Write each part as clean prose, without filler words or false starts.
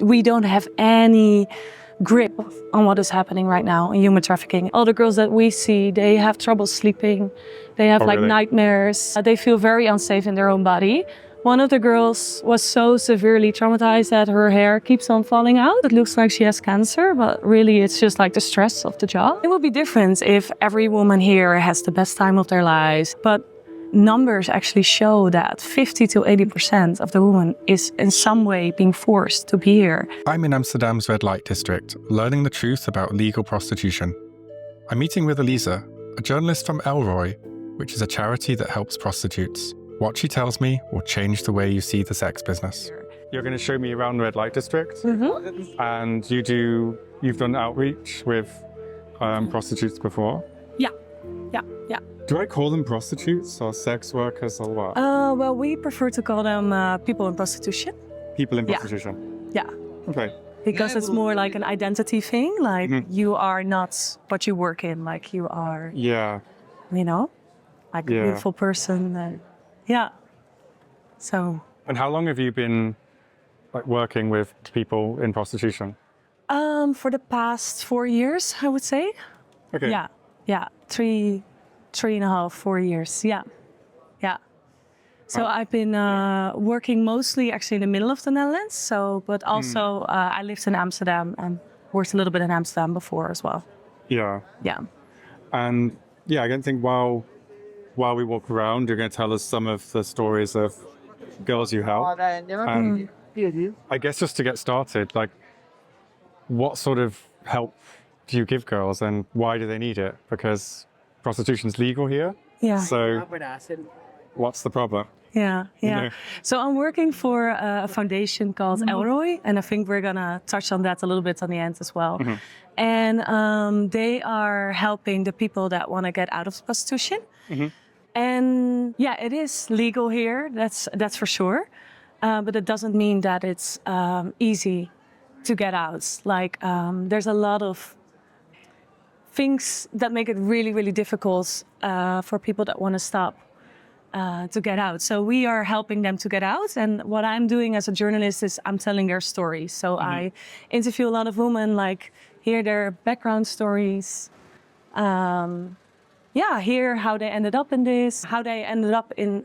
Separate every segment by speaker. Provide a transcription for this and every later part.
Speaker 1: We don't have any grip on what is happening right now in human trafficking. All the girls that we see, they have trouble sleeping. They have
Speaker 2: really?
Speaker 1: nightmares. They feel very unsafe in their own body. One of the girls was so severely traumatized that her hair keeps on falling out. It looks like she has cancer, but really it's just like the stress of the job. It would be different if every woman here has the best time of their lives. But numbers actually show that 50 to 80% of the women is in some way being forced to be here.
Speaker 2: I'm in Amsterdam's red light district, learning the truth about legal prostitution. I'm meeting with Elise, a journalist from Elroy, which is a charity that helps prostitutes. What she tells me will change the way you see the sex business. You're going to show me around the red light district, and you've done outreach with prostitutes before?
Speaker 1: Yeah.
Speaker 2: Do I call them prostitutes or sex workers or what?
Speaker 1: Well, we prefer to call them people in prostitution.
Speaker 2: People in prostitution?
Speaker 1: Yeah.
Speaker 2: Okay.
Speaker 1: Because it's more like an identity thing, like you are not what you work in, like you are, like a beautiful person. So.
Speaker 2: And how long have you been working with people in prostitution?
Speaker 1: For the past 4 years, I would say.
Speaker 2: Okay.
Speaker 1: Yeah. 3.5, 4 years. Yeah. So I've been working mostly actually in the middle of the Netherlands. So, but also I lived in Amsterdam and worked a little bit in Amsterdam before as well.
Speaker 2: Yeah. And I don't think while we walk around, you're going to tell us some of the stories of girls you help. And I guess just to get started, what sort of help do you give girls and why do they need it? Because prostitution's legal here.
Speaker 1: Yeah.
Speaker 2: So what's the problem?
Speaker 1: Yeah. So I'm working for a foundation called Elroy, and I think we're gonna touch on that a little bit on the end as well. And they are helping the people that want to get out of prostitution. And it is legal here. That's for sure. But it doesn't mean that it's easy to get out. There's a lot of things that make it really, really difficult for people that want to stop to get out. So we are helping them to get out. And what I'm doing as a journalist is I'm telling their stories. So I interview a lot of women, hear their background stories, hear how they ended up in this, how they ended up in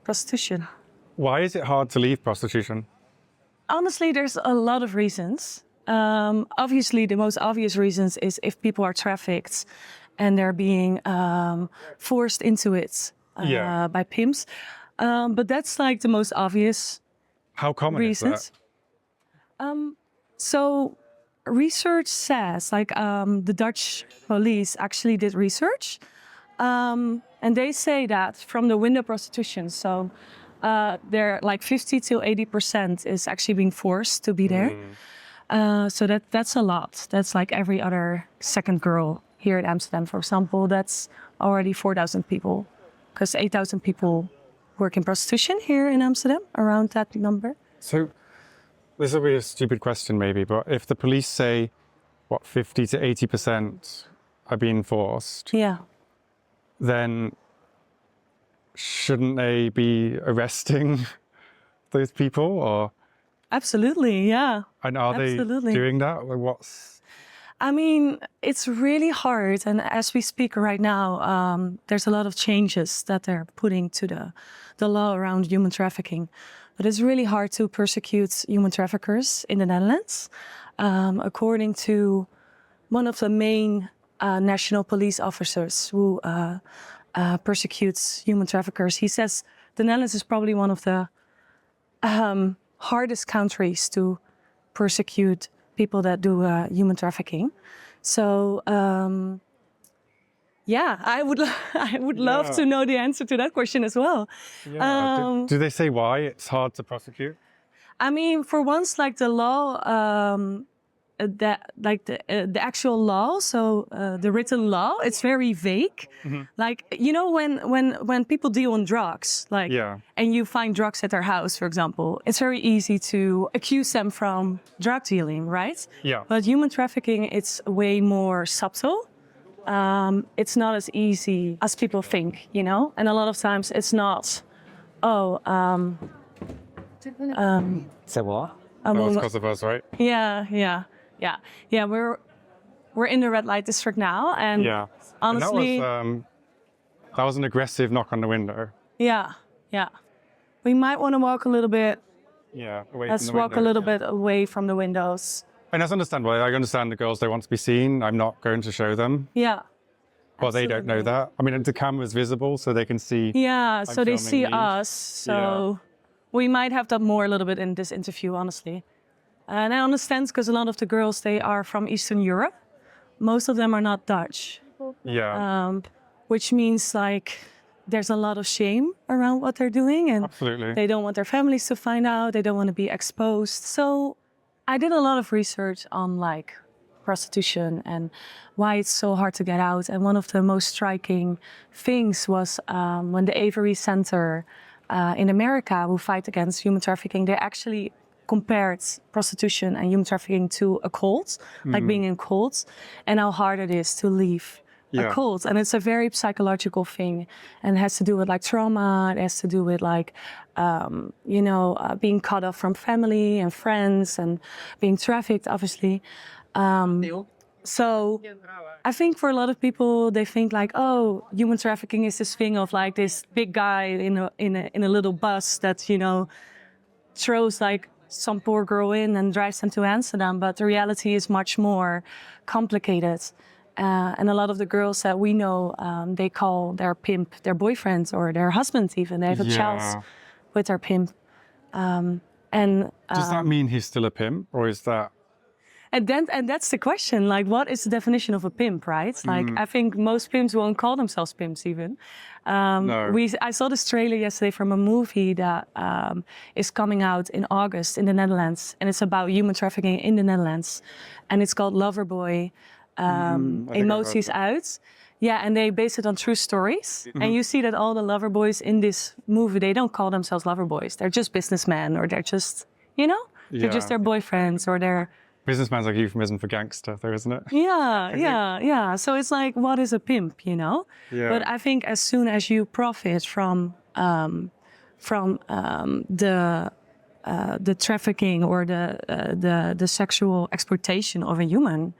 Speaker 1: prostitution.
Speaker 2: Why is it hard to leave prostitution?
Speaker 1: Honestly, there's a lot of reasons. Obviously, the most obvious reasons is if people are trafficked and they're being forced into it by pimps. But that's the most obvious.
Speaker 2: How common
Speaker 1: reasons.
Speaker 2: is
Speaker 1: that? So research says, the Dutch police actually did research, and they say that from the window prostitution, so they're 50 to 80% is actually being forced to be there. So that's a lot. That's every other second girl here in Amsterdam, for example. That's already 4,000 people, because 8,000 people work in prostitution here in Amsterdam, around that number.
Speaker 2: So this will be a stupid question maybe, but if the police say, 50 to 80% are being forced, then shouldn't they be arresting those people? Or
Speaker 1: Absolutely, yeah.
Speaker 2: And are they doing that?
Speaker 1: I mean, it's really hard. And as we speak right now, there's a lot of changes that they're putting to the law around human trafficking. But it's really hard to persecute human traffickers in the Netherlands. According to one of the main national police officers who persecutes human traffickers, he says the Netherlands is probably one of the hardest countries to persecute people that do human trafficking. So I would love to know the answer to that question as well.
Speaker 2: Do they say why it's hard to prosecute?
Speaker 1: I mean, for once, the law, the actual law, so the written law, it's very vague. When people deal in drugs, and you find drugs at their house, for example, it's very easy to accuse them from drug dealing, right?
Speaker 2: Yeah.
Speaker 1: But human trafficking, it's way more subtle. It's not as easy as people think, and a lot of times it's not,
Speaker 3: Say what?
Speaker 2: That was because of us, right?
Speaker 1: Yeah. We're in the red light district now, and honestly,
Speaker 2: and that was an aggressive knock on the window.
Speaker 1: Yeah. We might want to walk a little bit.
Speaker 2: Away
Speaker 1: Let's
Speaker 2: from the
Speaker 1: walk
Speaker 2: window.
Speaker 1: a little bit away from the windows.
Speaker 2: And that's understandable. I understand the girls, they want to be seen. I'm not going to show them.
Speaker 1: Yeah.
Speaker 2: Well, they don't know that. I mean, the camera's visible, so they can see.
Speaker 1: Yeah, so they see
Speaker 2: me.
Speaker 1: us. So we might have that more a little bit in this interview, honestly. And I understand because a lot of the girls, they are from Eastern Europe. Most of them are not Dutch.
Speaker 2: Yeah.
Speaker 1: Which means like there's a lot of shame around what they're doing. And
Speaker 2: Absolutely.
Speaker 1: they don't want their families to find out. They don't want to be exposed. So I did a lot of research on like prostitution and why it's so hard to get out. And one of the most striking things was when the Avery Center in America, who fight against human trafficking, they actually compared prostitution and human trafficking to a cult, like being in cults, and how hard it is to leave a cult. And it's a very psychological thing, and it has to do with like trauma. It has to do with like, being cut off from family and friends and being trafficked, obviously. So I think for a lot of people, they think like, oh, human trafficking is this thing of like this big guy in a little bus that, throws like some poor girl in and drives them to Amsterdam. But the reality is much more complicated. And a lot of the girls that we know, they call their pimp their boyfriends or their husbands even. They have a child with their pimp.
Speaker 2: Does that mean he's still a pimp, or is that...
Speaker 1: And that's the question, like, what is the definition of a pimp, right? Like, I think most pimps won't call themselves pimps even.
Speaker 2: No.
Speaker 1: I saw this trailer yesterday from a movie that is coming out in August in the Netherlands. And it's about human trafficking in the Netherlands. And it's called Loverboy, Emoties Uit. Yeah, and they base it on true stories. And you see that all the lover boys in this movie, they don't call themselves lover boys. They're just businessmen, or they're just, they're just their boyfriends, or they're...
Speaker 2: Businessman's like a euphemism for gangster, though, isn't it?
Speaker 1: Yeah. So it's like, what is a pimp,
Speaker 2: Yeah.
Speaker 1: But I think as soon as you profit from the trafficking or the sexual exploitation of a human,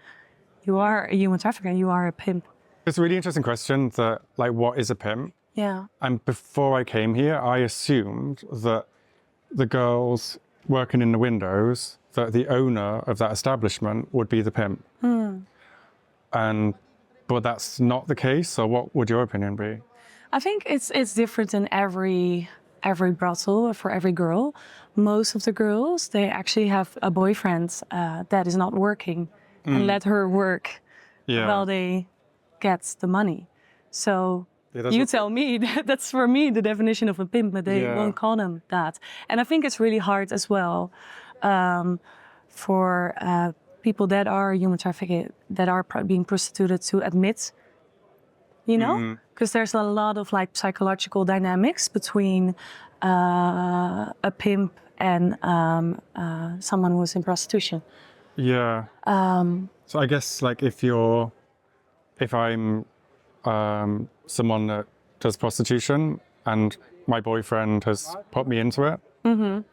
Speaker 1: you are a human trafficker. You are a pimp.
Speaker 2: It's a really interesting question that, like, what is a pimp?
Speaker 1: Yeah.
Speaker 2: And before I came here, I assumed that the girls working in the windows, that the owner of that establishment would be the pimp. But that's not the case. So what would your opinion be?
Speaker 1: I think it's different in every brothel for every girl. Most of the girls, they actually have a boyfriend that is not working and let her work while they get the money. So you tell me, that's for me the definition of a pimp, but they won't call them that. And I think it's really hard as well for people that are human trafficked, that are being prostituted, to admit, because there's a lot of like psychological dynamics between a pimp and someone who's in prostitution.
Speaker 2: Yeah. So I guess like if I'm someone that does prostitution and my boyfriend has put me into it, and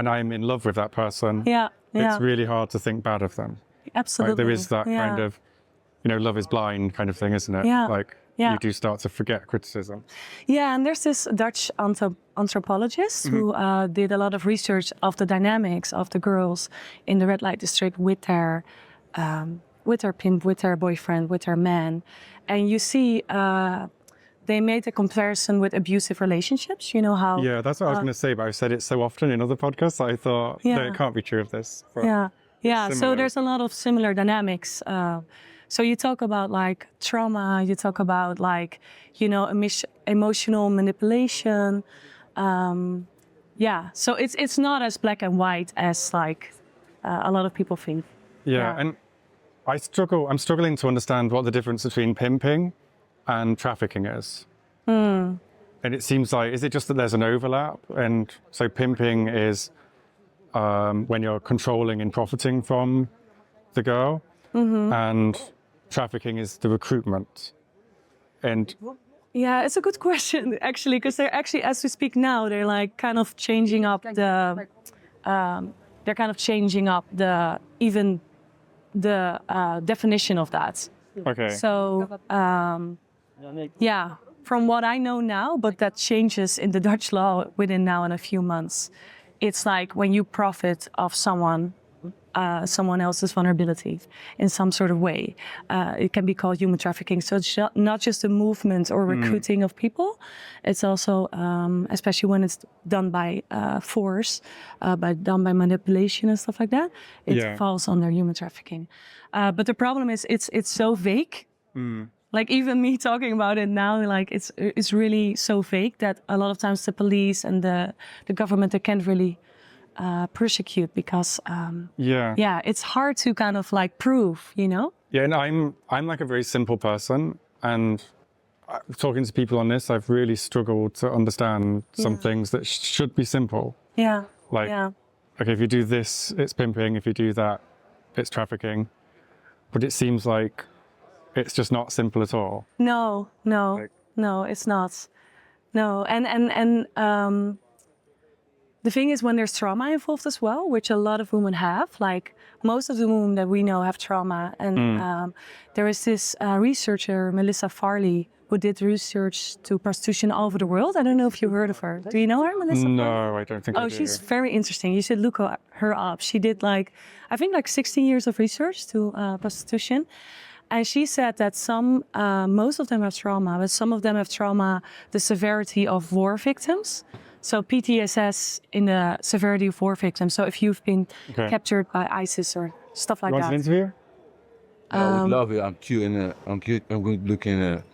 Speaker 2: I'm in love with that person, it's really hard to think bad of them.
Speaker 1: Absolutely.
Speaker 2: Like, there is that kind of, love is blind kind of thing, isn't it? Like, you do start to forget criticism. Yeah,
Speaker 1: and there's this Dutch anthropologist who did a lot of research of the dynamics of the girls in the red light district with their pimp, with their boyfriend, with their man. And you see, they made a comparison with abusive relationships. You know how...
Speaker 2: Yeah, that's what I was going to say, but I've said it so often in other podcasts that I thought, no, it can't be true of this.
Speaker 1: Yeah. So there's a lot of similar dynamics. So you talk about like trauma, you talk about like, emotional manipulation. So it's not as black and white as like a lot of people think.
Speaker 2: Yeah. And I'm struggling to understand what the difference between pimping and trafficking is. And it seems like, is it just that there's an overlap? And so pimping is when you're controlling and profiting from the girl, and trafficking is the recruitment. And
Speaker 1: yeah, it's a good question actually, because they're actually, as we speak now, they're like kind of changing up they're kind of changing up the definition of that.
Speaker 2: Okay.
Speaker 1: So yeah, from what I know now, but that changes in the Dutch law within now and a few months. It's like when you profit of someone else's vulnerability in some sort of way. It can be called human trafficking. So it's not just a movement or recruiting of people. It's also, especially when it's done by force, done by manipulation and stuff like that, it falls under human trafficking. But the problem is it's so vague. Like even me talking about it now, like it's really so vague that a lot of times the police and the government, they can't really persecute because it's hard to kind of like prove, you know?
Speaker 2: Yeah, and I'm like a very simple person, and talking to people on this, I've really struggled to understand some things that should be simple.
Speaker 1: Yeah.
Speaker 2: Like, okay, if you do this, it's pimping. If you do that, it's trafficking. But it seems like it's just not simple at all.
Speaker 1: No, it's not. No, and the thing is, when there's trauma involved as well, which a lot of women have, like most of the women that we know have trauma. And there is this researcher, Melissa Farley, who did research to prostitution all over the world. I don't know if you heard of her. Do you know her, Melissa Farley?
Speaker 2: No, I don't think I do.
Speaker 1: Oh, she's very interesting. You should look her up. She did I think 16 years of research to prostitution. And she said that most of them have trauma, but some of them have trauma, the severity of war victims. So PTSS in the severity of war victims. So if you've been captured by ISIS or stuff like that.
Speaker 2: You want an interview?
Speaker 3: I would love it. I'm cute and I'm cute. I'm good looking. I'm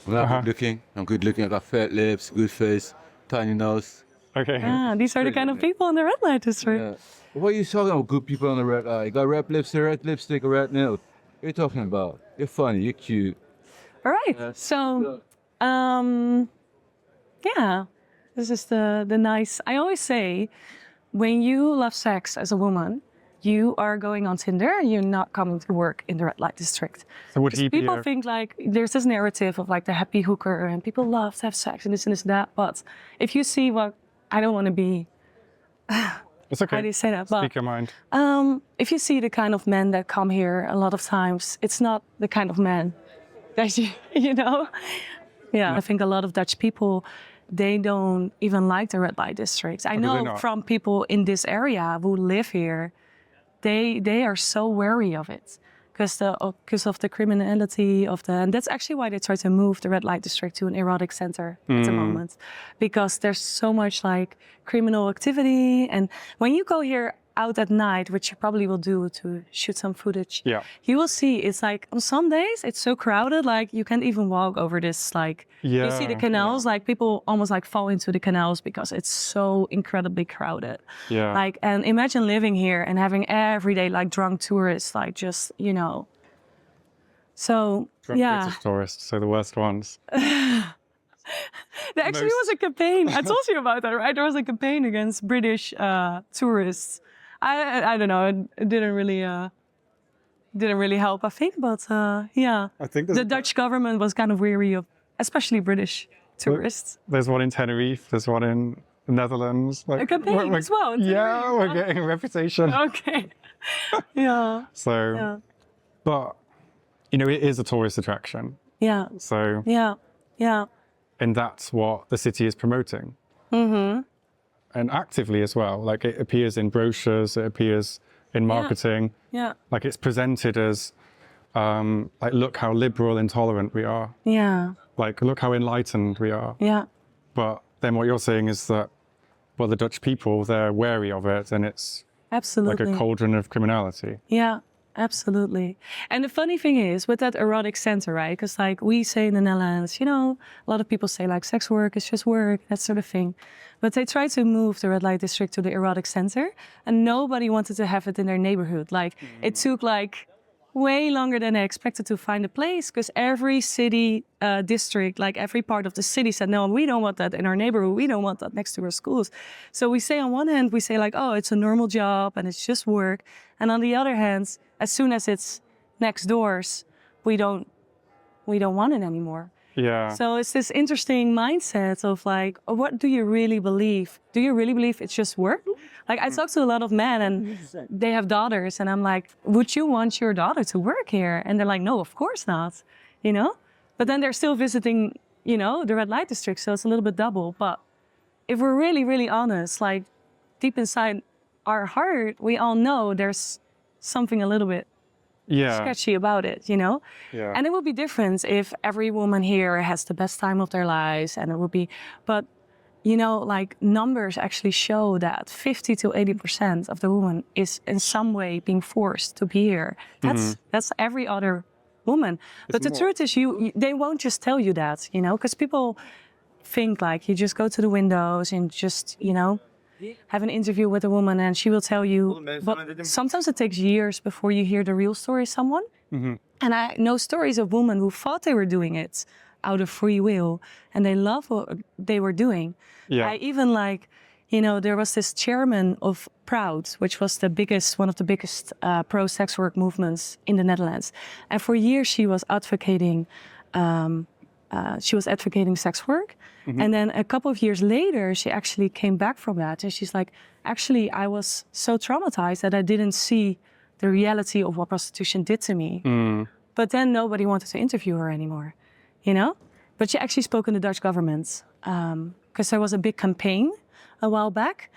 Speaker 3: good looking. I'm good looking. I got fat lips, good face, tiny nose.
Speaker 2: Okay.
Speaker 1: These are the kind of people in the red light district.
Speaker 3: Yeah. What are you talking about? Good people on the red eye. You got red lips, a red lipstick, a red nail. What are you talking about? You're funny. You're cute.
Speaker 1: All right. So, this is the nice. I always say, when you love sex as a woman, you are going on Tinder. You're not coming to work in the red light district.
Speaker 2: So would he be
Speaker 1: people think like there's this narrative of like the happy hooker and people love to have sex and this and this and that. But if you see what I don't want to be.
Speaker 2: It's okay.
Speaker 1: How do you say that?
Speaker 2: Speak your mind.
Speaker 1: If you see the kind of men that come here, a lot of times it's not the kind of men that you know. Yeah, I think a lot of Dutch people, they don't even like the red light districts. I know from people in this area who live here, they are so wary of it because of the criminality and that's actually why they try to move the red light district to an erotic center at the moment, because there's so much like criminal activity. And when you go here out at night, which you probably will do to shoot some footage, you will see it's like on some days it's so crowded, like you can't even walk over this, like you see the canals, like people almost like fall into the canals because it's so incredibly crowded. Like, and imagine living here and having every day like drunk tourists, like just, you know. So
Speaker 2: Drunk British tourists, so the worst ones.
Speaker 1: There actually was a campaign. I told you about that, right? There was a campaign against British tourists. I don't know. It didn't really help, I think. But I think the Dutch government was kind of weary of, especially British tourists.
Speaker 2: There's one in Tenerife. There's one in the Netherlands. Like,
Speaker 1: a campaign as well.
Speaker 2: Yeah, we're getting a reputation.
Speaker 1: Okay.
Speaker 2: So, but you know, it is a tourist attraction.
Speaker 1: Yeah.
Speaker 2: So.
Speaker 1: Yeah.
Speaker 2: And that's what the city is promoting. Mm-hmm. And actively as well. Like it appears in brochures, it appears in marketing.
Speaker 1: Yeah.
Speaker 2: Like it's presented as, like, look how liberal and tolerant we are.
Speaker 1: Yeah.
Speaker 2: Like, look how enlightened we are.
Speaker 1: Yeah.
Speaker 2: But then what you're saying is that, well, the Dutch people, they're wary of it, and it's
Speaker 1: absolutely
Speaker 2: like a cauldron of criminality.
Speaker 1: Yeah. Absolutely. And the funny thing is with that erotic center, right? Because like we say in the Netherlands, you know, a lot of people say like sex work is just work, that sort of thing. But they tried to move the red light district to the erotic center and nobody wanted to have it in their neighborhood. Like it took like way longer than I expected to find a place because every city district, like every part of the city said, no, we don't want that in our neighborhood. We don't want that next to our schools. So we say on one hand, we say like, oh, it's a normal job and it's just work. And on the other hand, as soon as it's next doors, we don't want it anymore.
Speaker 2: Yeah.
Speaker 1: So it's this interesting mindset of like, what do you really believe? Do you really believe it's just work? Like I talk to a lot of men and they have daughters and I'm like, would you want your daughter to work here? And they're like, no, of course not, you know? But then they're still visiting, you know, the red light district. So it's a little bit double. But if we're really, really honest, like deep inside our heart, we all know there's something a little bit sketchy about it, you know?
Speaker 2: Yeah.
Speaker 1: And it would be different if every woman here has the best time of their lives and it would be, but you know, like numbers actually show that 50 to 80% of the woman is in some way being forced to be here. That's every other woman. But the truth is they won't just tell you that, you know, because people think like you just go to the windows and just, you know, have an interview with a woman and she will tell you, but sometimes it takes years before you hear the real story of someone. And I know stories of women who thought they were doing it out of free will and they love what they were doing.
Speaker 2: Yeah.
Speaker 1: I even like, you know, there was this chairman of Proud, which was one of the biggest pro-sex work movements in the Netherlands. And for years she was advocating sex work. And then a couple of years later, she actually came back from that. And she's like, actually, I was so traumatized that I didn't see the reality of what prostitution did to me. But then nobody wanted to interview her anymore, you know? But she actually spoke in the Dutch government because there was a big campaign a while back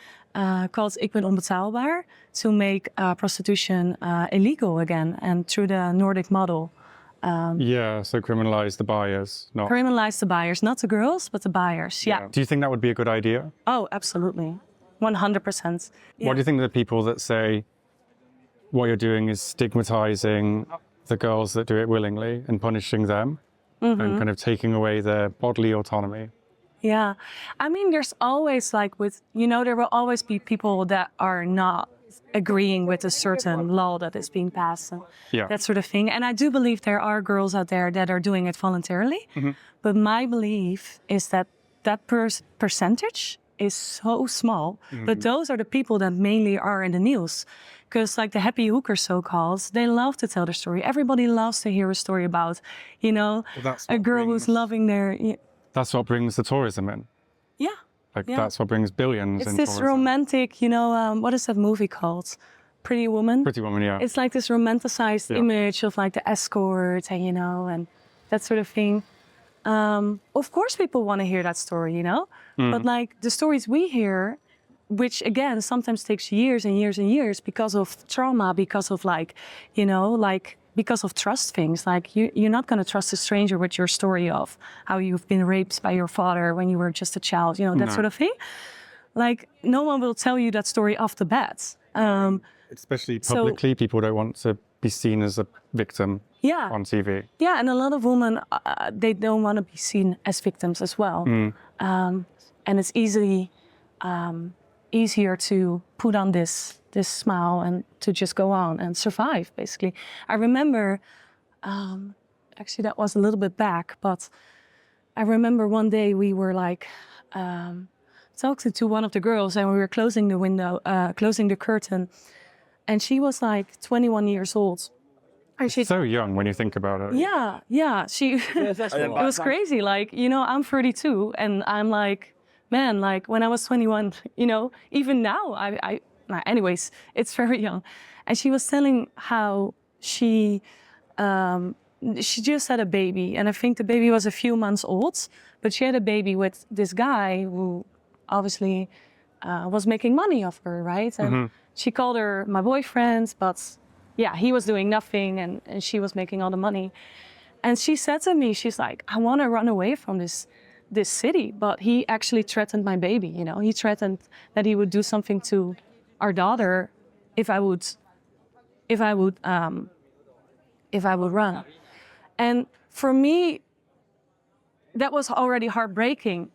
Speaker 1: called Ik ben onbetaalbaar to make prostitution illegal again. And through the Nordic model.
Speaker 2: So criminalize the buyers, not...
Speaker 1: Criminalize the buyers, not the girls, but the buyers, yeah.
Speaker 2: Do you think that would be a good idea?
Speaker 1: Oh, absolutely. 100%. Yeah.
Speaker 2: What do you think of the people that say what you're doing is stigmatizing the girls that do it willingly and punishing them and kind of taking away their bodily autonomy?
Speaker 1: Yeah. I mean, there's always like there will always be people that are not agreeing with a certain law that is being passed and that sort of thing. And I do believe there are girls out there that are doing it voluntarily. But my belief is that percentage is so small. But those are the people that mainly are in the news. Because like the happy hookers, so-called, they love to tell their story. Everybody loves to hear a story about, you know, a girl who's loving their...
Speaker 2: That's what brings the tourism in.
Speaker 1: Yeah.
Speaker 2: That's what brings billions in
Speaker 1: tourism. It's this romantic, you know, what is that movie called? Pretty Woman?
Speaker 2: Pretty Woman, yeah.
Speaker 1: It's like this romanticized image of like the escort and, you know, and that sort of thing. Of course people want to hear that story, you know? But like the stories we hear, which again, sometimes takes years and years and years because of trauma, because of like, you know, like because of trust things. Like you're not going to trust a stranger with your story of how you've been raped by your father when you were just a child, you know, that sort of thing. Like no one will tell you that story off the bat.
Speaker 2: Especially publicly, people don't want to be seen as a victim on TV.
Speaker 1: Yeah, and a lot of women, they don't want to be seen as victims as well. And it's easier to put on this smile and to just go on and survive, basically. I remember, actually that was a little bit back, but I remember one day we were like talking to one of the girls and we were closing the window, closing the curtain, and she was like 21 years old. And she's
Speaker 2: so young when you think about it.
Speaker 1: Yeah. It was crazy. Like, you know, I'm 32 and I'm like, man, like when I was 21, you know, even now, anyways, it's very young. And she was telling how she just had a baby. And I think the baby was a few months old, but she had a baby with this guy who obviously was making money off her, right? And she called her my boyfriend, but yeah, he was doing nothing and she was making all the money. And she said to me, she's like, I want to run away from this city, but he actually threatened my baby, you know. He threatened that he would do something to our daughter if I would run. And for me, that was already heartbreaking.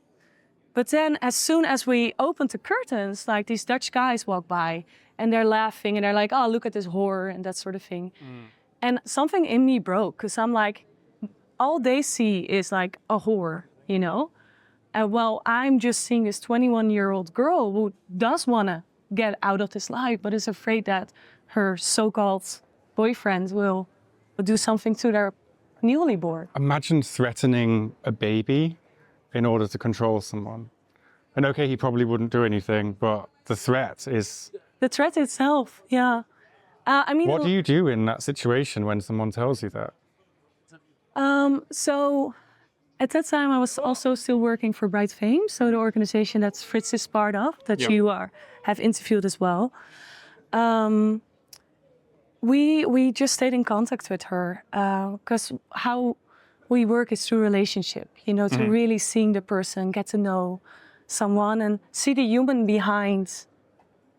Speaker 1: But then as soon as we opened the curtains, like these Dutch guys walk by and they're laughing and they're like, oh, look at this whore and that sort of thing. And something in me broke because I'm like, all they see is like a whore, you know? And well, I'm just seeing this 21-year-old girl who does want to get out of this life, but is afraid that her so-called boyfriend will do something to their newly born.
Speaker 2: Imagine threatening a baby in order to control someone. And okay, he probably wouldn't do anything, but the threat is...
Speaker 1: The threat itself, yeah. I mean,
Speaker 2: what do you do in that situation when someone tells you that?
Speaker 1: So at that time, I was also still working for Bright Fame, so the organization that Fritz is part of, that you have interviewed as well. We just stayed in contact with her because how we work is through relationship, you know, to really seeing the person, get to know someone and see the human behind,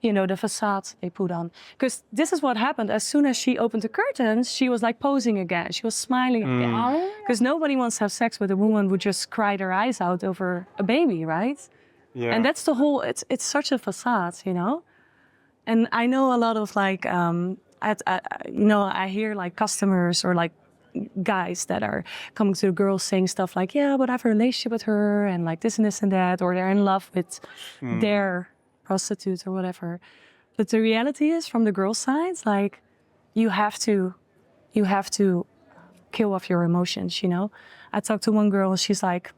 Speaker 1: you know, the facade they put on. Because this is what happened. As soon as she opened the curtains, she was like posing again. She was smiling again. Because nobody wants to have sex with a woman who just cried her eyes out over a baby, right? Yeah. And that's the whole, it's such a facade, you know? And I know a lot of like, you know, I hear like customers or like guys that are coming to the girls saying stuff like, yeah, but I have a relationship with her and like this and this and that, or they're in love with their prostitute or whatever. But the reality is from the girl's side, like you have to kill off your emotions, you know? I talked to one girl and she's like,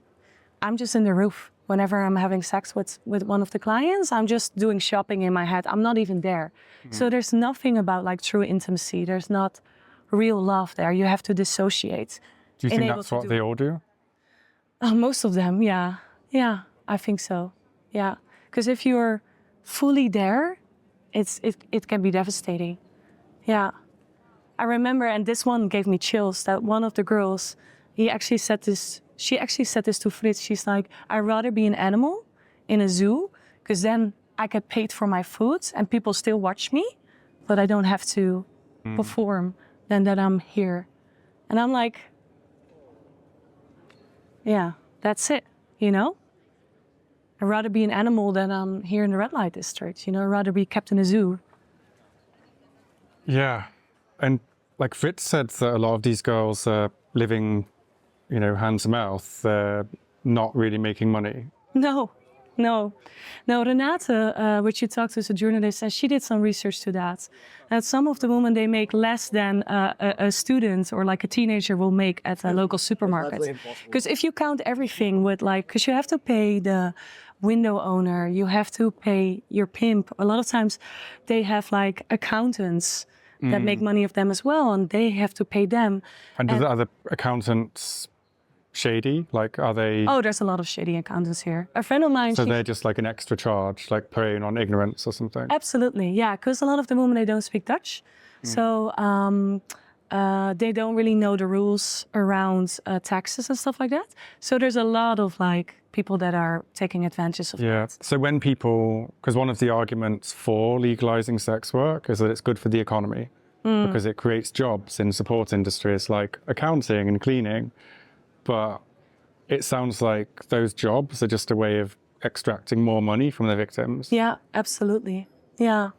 Speaker 1: I'm just in the roof. Whenever I'm having sex with one of the clients, I'm just doing shopping in my head. I'm not even there. So there's nothing about like true intimacy. There's not real love there. You have to dissociate.
Speaker 2: Do you think that's what they all do?
Speaker 1: Most of them, yeah. Yeah, I think so. Yeah. Because if you're fully there, it can be devastating. Yeah. I remember, and this one gave me chills, that one of the girls, she actually said this to Fritz. She's like, I'd rather be an animal in a zoo, because then I get paid for my food and people still watch me, but I don't have to perform, than that I'm here. And I'm like, yeah, that's it, you know? I'd rather be an animal than I'm here in the red light district, you know? I'd rather be kept in a zoo.
Speaker 2: Yeah. And like Fritz said that a lot of these girls are living, you know, hand to mouth. They're not really making money. No. Renate, which you talked to as a journalist, and she did some research to that. That some of the women, they make less than a student or like a teenager will make at a local supermarket. Because if you count everything with like, because you have to pay the window owner, you have to pay your pimp. A lot of times they have like accountants that make money of them as well, and they have to pay them. And are the accountants shady? Like, are they...
Speaker 1: Oh, there's a lot of shady accountants here. A friend of mine...
Speaker 2: So they're just like an extra charge, like preying on ignorance or something?
Speaker 1: Absolutely, yeah. Because a lot of the women, they don't speak Dutch. So they don't really know the rules around taxes and stuff like that. So there's a lot of like people that are taking advantage of that.
Speaker 2: So when people... Because one of the arguments for legalizing sex work is that it's good for the economy because it creates jobs in support industries like accounting and cleaning. But it sounds like those jobs are just a way of extracting more money from the victims.
Speaker 1: Yeah, absolutely. Yeah.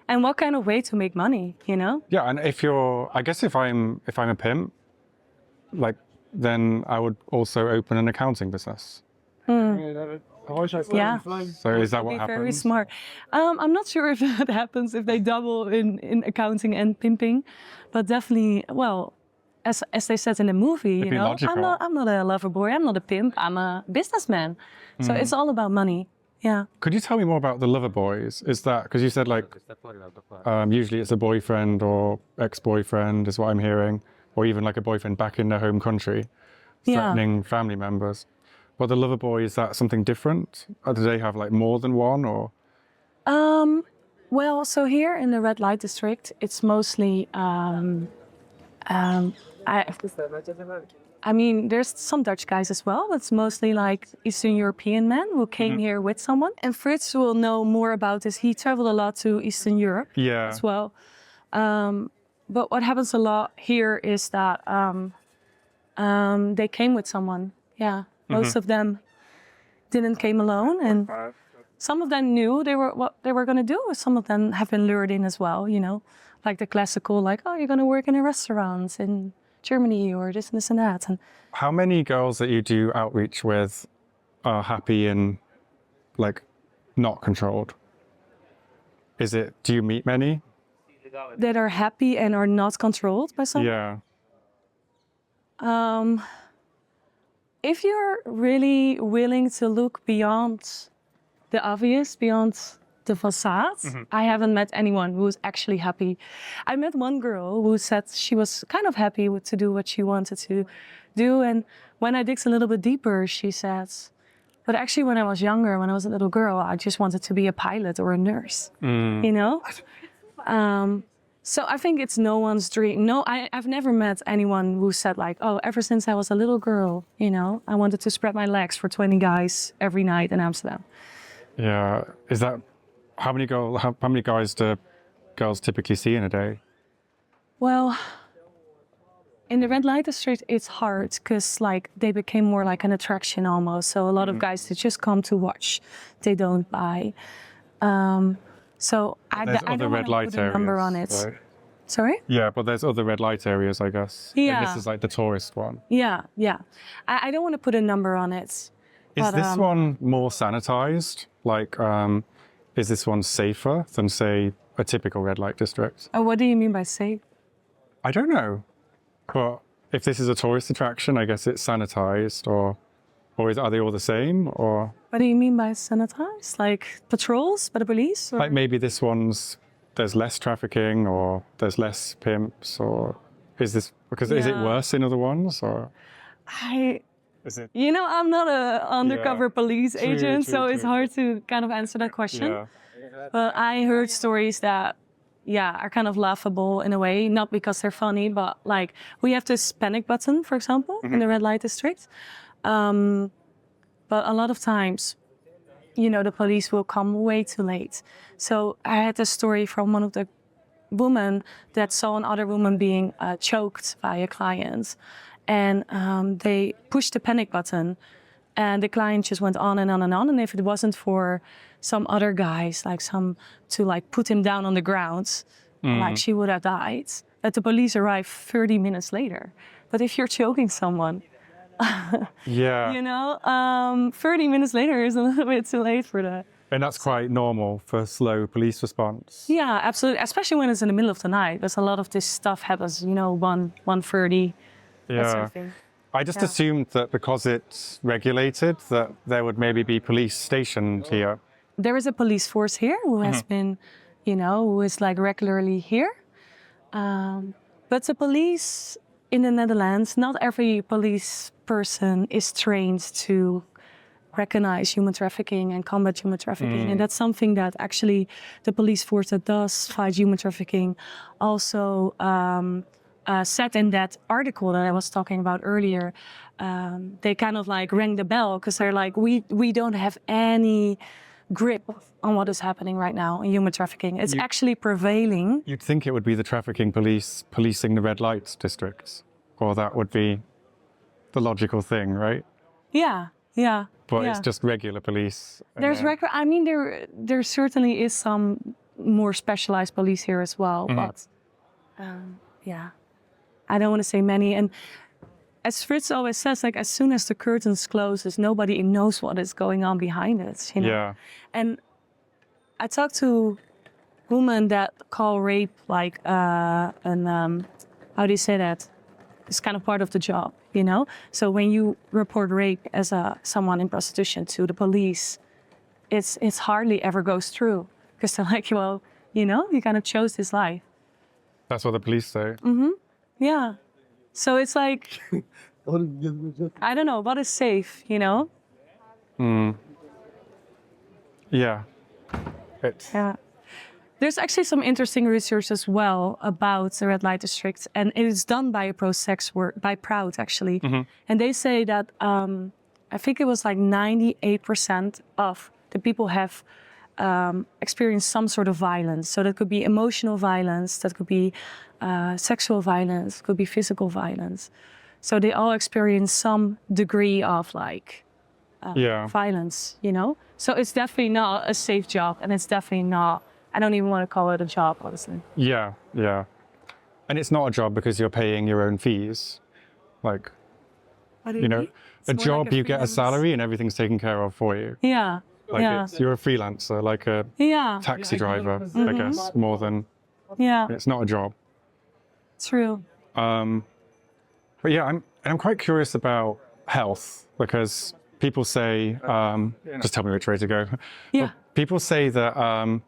Speaker 1: And what kind of way to make money, you know?
Speaker 2: Yeah, and I guess if I'm a pimp, like, then I would also open an accounting business.
Speaker 1: Yeah.
Speaker 2: So is that what happens?
Speaker 1: Very smart. I'm not sure if that happens if they double in accounting and pimping, but definitely, well, as they said in the movie, you know, I'm not a lover boy, I'm not a pimp, I'm a businessman. So it's all about money. Yeah.
Speaker 2: Could you tell me more about the lover boys? Is that, because you said like, usually it's a boyfriend or ex-boyfriend is what I'm hearing, or even like a boyfriend back in their home country, threatening family members. But the lover boy, is that something different? Or do they have like more than one or?
Speaker 1: Well, so here in the red light district, it's mostly, I mean, there's some Dutch guys as well, but it's mostly like Eastern European men who came here with someone. And Fritz will know more about this. He traveled a lot to Eastern Europe as well. But what happens a lot here is that they came with someone. Yeah, most of them didn't came alone, and some of them knew what they were going to do. Some of them have been lured in as well, you know, like the classical, like, oh, you're going to work in a restaurant in Germany or this and this and that. And
Speaker 2: how many girls that you do outreach with are happy and like not controlled? Do you meet many?
Speaker 1: That are happy and are not controlled by someone?
Speaker 2: Yeah.
Speaker 1: If you're really willing to look beyond the obvious, beyond the facade, I haven't met anyone who's actually happy. I met one girl who said she was kind of happy to do what she wanted to do. And when I digged a little bit deeper, she said, but actually when I was younger, when I was a little girl, I just wanted to be a pilot or a nurse, you know? So I think it's no one's dream. No, I've never met anyone who said like, oh, ever since I was a little girl, you know, I wanted to spread my legs for 20 guys every night in Amsterdam.
Speaker 2: Yeah. Is that, how many guys do girls typically see in a day?
Speaker 1: Well, in the red light district, it's hard because like they became more like an attraction almost. So a lot of guys, they just come to watch. They don't buy. So I don't want to put a number on it.
Speaker 2: Right?
Speaker 1: Sorry?
Speaker 2: Yeah, but there's other red light areas, I guess.
Speaker 1: Yeah.
Speaker 2: And this is like the tourist one.
Speaker 1: Yeah. I don't want to put a number on it.
Speaker 2: Is this one more sanitized? Like, is this one safer than, say, a typical red light district?
Speaker 1: Oh, what do you mean by safe?
Speaker 2: I don't know. But if this is a tourist attraction, I guess it's sanitized, or are they all the same? Or
Speaker 1: what do you mean by sanitized? Like patrols by the police? Or?
Speaker 2: Like maybe this one's, there's less trafficking, or there's less pimps, or is this, because is it worse in other ones, or? Is it? You
Speaker 1: know, I'm not an undercover police agent, so it's hard to kind of answer that question.
Speaker 2: Yeah.
Speaker 1: But I heard stories that, are kind of laughable in a way, not because they're funny, but like we have this panic button, for example, in the red light district. But a lot of times, you know, the police will come way too late. So I had a story from one of the women that saw another woman being choked by a client. And they pushed the panic button and the client just went on and on and on. And if it wasn't for some other guys, like to put him down on the ground, like she would have died. That the police arrived 30 minutes later. But if you're choking someone, you know, 30 minutes later is a little bit too late for that.
Speaker 2: And that's quite normal for slow police response.
Speaker 1: Yeah, absolutely. Especially when it's in the middle of the night. There's a lot of this stuff happens, you know, 1:30.
Speaker 2: Yeah.
Speaker 1: That sort of thing.
Speaker 2: I just assumed that because it's regulated, that there would maybe be police stationed here.
Speaker 1: There is a police force here who has been, you know, who is like regularly here. But the police in the Netherlands, not every police person is trained to recognize human trafficking and combat human trafficking. And that's something that actually the police force that does fight human trafficking also said in that article that I was talking about earlier. They kind of like rang the bell because they're like, we don't have any grip on what is happening right now in human trafficking. It's actually prevailing.
Speaker 2: You'd think it would be the trafficking police policing the red light districts, or that would be the logical thing, right?
Speaker 1: Yeah.
Speaker 2: But it's just regular police.
Speaker 1: There's I mean, there certainly is some more specialized police here as well, but I don't want to say many. And as Fritz always says, like as soon as the curtains closes, nobody knows what is going on behind it. You know?
Speaker 2: Yeah.
Speaker 1: And I talked to women that call rape like how do you say that? It's kind of part of the job, you know? So when you report rape as someone in prostitution to the police, it's hardly ever goes through because they're like, well, you know, you kind of chose this life.
Speaker 2: That's what the police say.
Speaker 1: Yeah. So it's like, I don't know, what is safe, you know?
Speaker 2: Yeah.
Speaker 1: Yeah. There's actually some interesting research as well about the red light district, and it is done by a pro-sex work, by Proud actually. And they say that I think it was like 98% of the people have experienced some sort of violence. So that could be emotional violence, that could be sexual violence, could be physical violence. So they all experience some degree of like violence, you know? So it's definitely not a safe job, and it's definitely not, I don't even want to call it a job, honestly.
Speaker 2: Yeah. And it's not a job because you're paying your own fees. Like, you know, a job, like you get a salary and everything's taken care of for you.
Speaker 1: Yeah.
Speaker 2: Like you're a freelancer, like a taxi driver, I guess, more than, it's not a job.
Speaker 1: True.
Speaker 2: But yeah, And I'm quite curious about health because people say, just tell me which way to go.
Speaker 1: Yeah.
Speaker 2: Well, people say that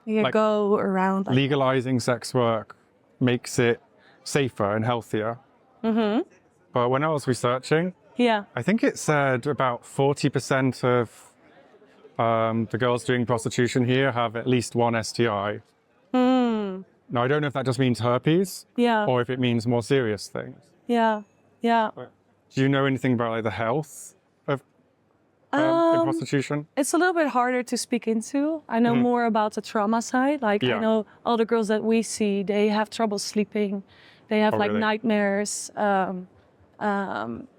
Speaker 1: You
Speaker 2: like,
Speaker 1: go around. Like,
Speaker 2: legalizing sex work makes it safer and healthier. Mm-hmm. But when I was researching,
Speaker 1: yeah.
Speaker 2: I think it said about 40% of the girls doing prostitution here have at least one STI. Now, I don't know if that just means herpes
Speaker 1: Yeah.
Speaker 2: or if it means more serious things.
Speaker 1: Yeah. Yeah.
Speaker 2: Do you know anything about like the health of in prostitution?
Speaker 1: It's a little bit harder to speak into. I know more about the trauma side. Like I know all the girls that we see, they have trouble sleeping. They have like
Speaker 2: really?
Speaker 1: nightmares.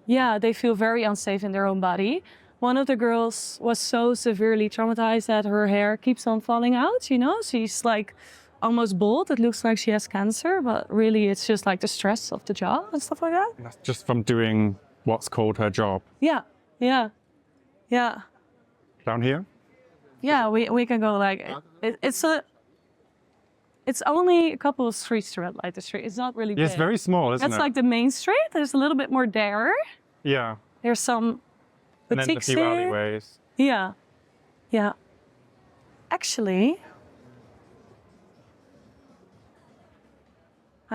Speaker 1: Yeah, they feel very unsafe in their own body. One of the girls was so severely traumatized that her hair keeps on falling out, you know? She's like almost bald. It looks like she has cancer, but really it's just like the stress of the job and stuff like that.
Speaker 2: That's just from doing what's called her job.
Speaker 1: Yeah, yeah, yeah.
Speaker 2: Down here?
Speaker 1: Yeah, we can go like, it's only a couple of streets to Red Light District. It's not really big.
Speaker 2: Yeah, it's very small, isn't it?
Speaker 1: That's like the main street. There's a little bit more there.
Speaker 2: Yeah.
Speaker 1: There's some
Speaker 2: And then a
Speaker 1: boutiques
Speaker 2: few
Speaker 1: here.
Speaker 2: alleyways.
Speaker 1: Yeah, yeah. Actually,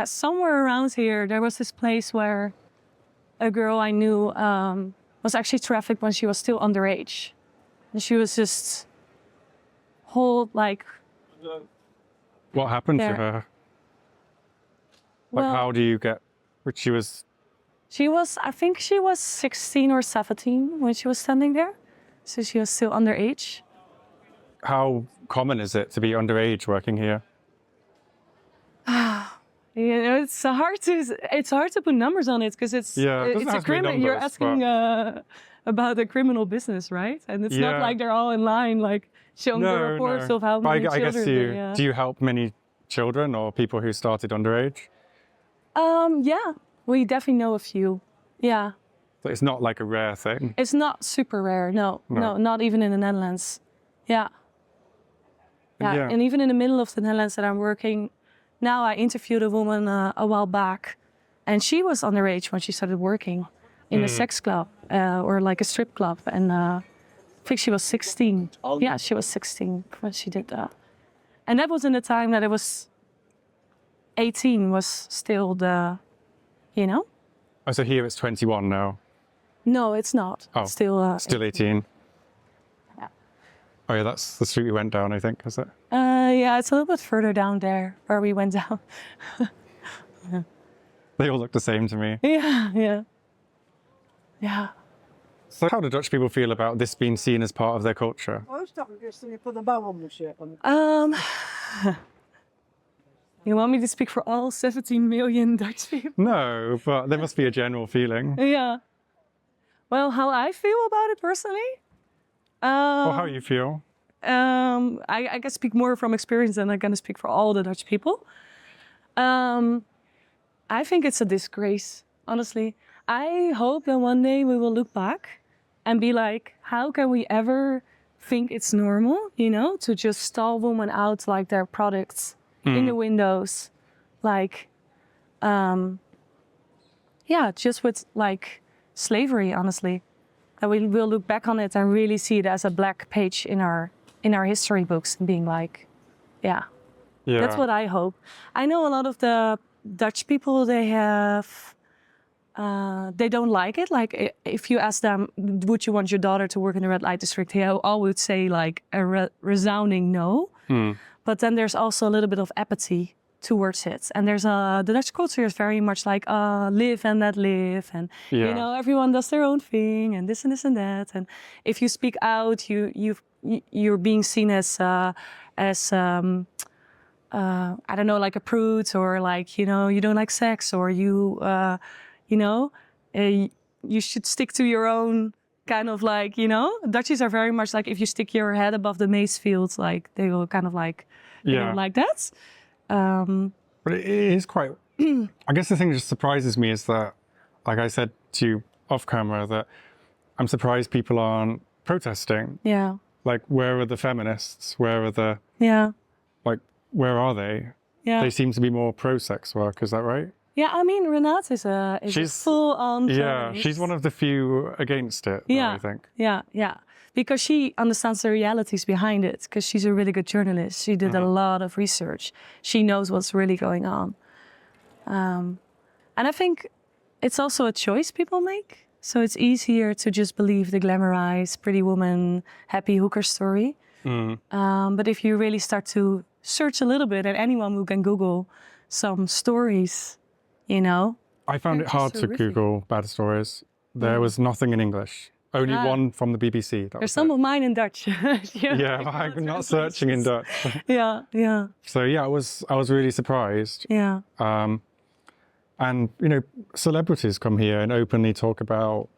Speaker 1: somewhere around here, there was this place where a girl I knew was actually trafficked when she was still underage. And she was just like...
Speaker 2: What happened to
Speaker 1: There.
Speaker 2: her? Like,
Speaker 1: Well,
Speaker 2: how do you get, which she was,
Speaker 1: I think she was 16 or 17 when she was standing there. So she was still underage.
Speaker 2: how common is it to be underage working here?
Speaker 1: You know, it's hard to put numbers on it because it's
Speaker 2: Yeah, it doesn't
Speaker 1: it's a
Speaker 2: have to be
Speaker 1: criminal. You're
Speaker 2: numbers,
Speaker 1: asking about a criminal business, right? And it's not
Speaker 2: Yeah.
Speaker 1: like they're all in line, like showing the reports of how
Speaker 2: But
Speaker 1: many
Speaker 2: I guess
Speaker 1: children.
Speaker 2: do you help many children or people who started underage?
Speaker 1: Yeah, we definitely know a few. Yeah,
Speaker 2: So it's not like a rare thing.
Speaker 1: it's not super rare. No, not even in the Netherlands. Yeah.
Speaker 2: Yeah.
Speaker 1: And even in the middle of the Netherlands that I'm working now, I interviewed a woman a while back, and she was underage when she started working in a sex club or like a strip club, and I think she was 16. Yeah, she was 16 when she did that, and that was in the time that it was 18 was still the, you know.
Speaker 2: Oh, so here it's 21 now.
Speaker 1: No, it's not.
Speaker 2: Oh,
Speaker 1: It's still
Speaker 2: Still 18.
Speaker 1: Yeah.
Speaker 2: Oh yeah, that's the street we went down, I think, is it?
Speaker 1: Yeah, it's a little bit further down there where we went down.
Speaker 2: They all look the same to me.
Speaker 1: Yeah.
Speaker 2: So how do Dutch people feel about this being seen as part of their culture?
Speaker 1: You want me to speak for all 17 million Dutch people?
Speaker 2: No, but there must be a general feeling.
Speaker 1: Yeah. Well, how I feel about it personally?
Speaker 2: Or how you feel.
Speaker 1: I can speak more from experience than I'm going to speak for all the Dutch people. I think it's a disgrace, honestly. I hope that one day we will look back and be like, how can we ever think it's normal, you know, to just stall women out like their products in the windows, like, just with like slavery, honestly. That we will look back on it and really see it as a black page in our history books and being like, yeah. That's what I hope. I know a lot of the Dutch people, they don't like it. Like if you ask them, would you want your daughter to work in the red light district? They all would say like a resounding no. But then there's also a little bit of apathy towards it. And there's the Dutch culture is very much like live and let live. And, you know, everyone does their own thing and this and that. And if you speak out, you're being seen as I don't know, like a prude or like, you know, you don't like sex or you should stick to your own kind of like, you know, Dutchies are very much like if you stick your head above the maize fields, like they will kind of like, they don't like that.
Speaker 2: But it is quite, I guess the thing that just surprises me is that, like I said to you off camera, that I'm surprised people aren't protesting.
Speaker 1: Yeah.
Speaker 2: Like, where are the feminists? Where are the,
Speaker 1: Yeah.
Speaker 2: like, where are they?
Speaker 1: Yeah.
Speaker 2: They seem to be more pro-sex work, is that right?
Speaker 1: Yeah, I mean, Renate is a full-on
Speaker 2: Yeah, she's one of the few against it, though, I think.
Speaker 1: Yeah. Because she understands the realities behind it, because she's a really good journalist. She did a lot of research. She knows what's really going on. And I think it's also a choice people make. So it's easier to just believe the glamorized, pretty woman, happy hooker story. But if you really start to search a little bit, and anyone who can Google some stories, you know.
Speaker 2: I found it hard to Google bad stories. There was nothing in English. Only one from the BBC.
Speaker 1: There's some of mine in Dutch.
Speaker 2: Yeah, but I'm not searching in Dutch.
Speaker 1: Yeah.
Speaker 2: So yeah, I was really surprised.
Speaker 1: Yeah.
Speaker 2: And you know, celebrities come here and openly talk about,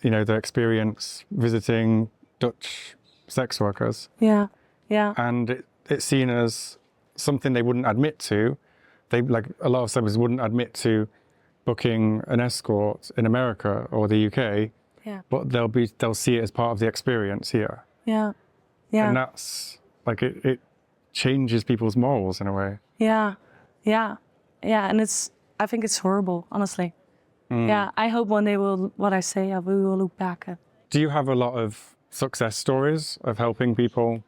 Speaker 2: you know, their experience visiting Dutch sex workers.
Speaker 1: Yeah.
Speaker 2: And it's seen as something they wouldn't admit to. They, like a lot of celebrities, wouldn't admit to booking an escort in America or the UK.
Speaker 1: Yeah.
Speaker 2: But they'll see it as part of the experience here.
Speaker 1: Yeah.
Speaker 2: And that's like it changes people's morals in a way.
Speaker 1: Yeah. And I think it's horrible, honestly. Yeah. I hope one day we will look back at.
Speaker 2: Do you have a lot of success stories of helping people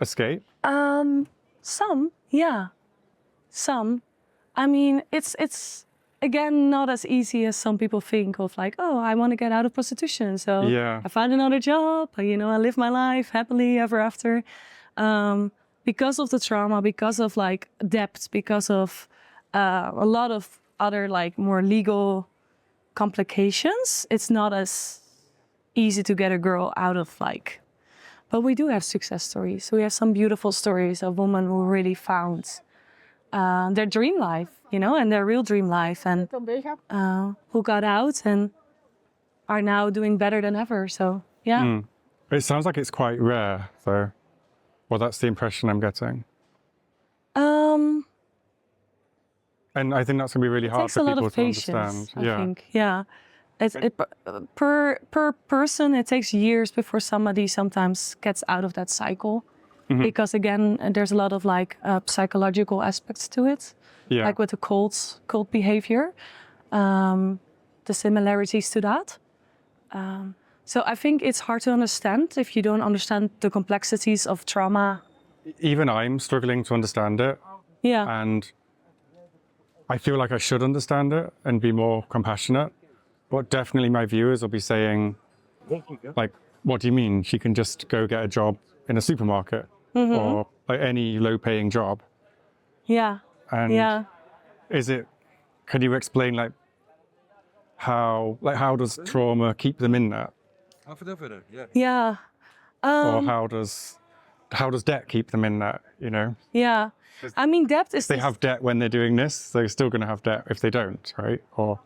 Speaker 2: escape?
Speaker 1: Some, yeah. Some. I mean, it's again not as easy as some people think of, like, oh, I want to get out of prostitution, so I find another job, you know, I live my life happily ever after. Because of the trauma, because of like debt, because of a lot of other like more legal complications, it's not as easy to get a girl out of like. But we do have success stories. We have some beautiful stories of women who really found their dream life, you know, and their real dream life, and who got out and are now doing better than ever. So, yeah.
Speaker 2: It sounds like it's quite rare, though. Well, that's the impression I'm getting. And I think that's going to be really hard for people to understand.
Speaker 1: I think, yeah. Per person, it takes years before somebody sometimes gets out of that cycle. Because again, there's a lot of like psychological aspects to it. Yeah. Like with the cult behavior, the similarities to that. So I think it's hard to understand if you don't understand the complexities of trauma.
Speaker 2: Even I'm struggling to understand it.
Speaker 1: Yeah.
Speaker 2: And I feel like I should understand it and be more compassionate. But definitely my viewers will be saying, like, what do you mean? She can just go get a job in a supermarket or like any low-paying job.
Speaker 1: Yeah.
Speaker 2: And can you explain like how does trauma keep them in that?
Speaker 1: Yeah.
Speaker 2: Or how does debt keep them in that, you know?
Speaker 1: Yeah. I mean, debt is...
Speaker 2: They have debt when they're doing this, they're still going to have debt if they don't, right? Or...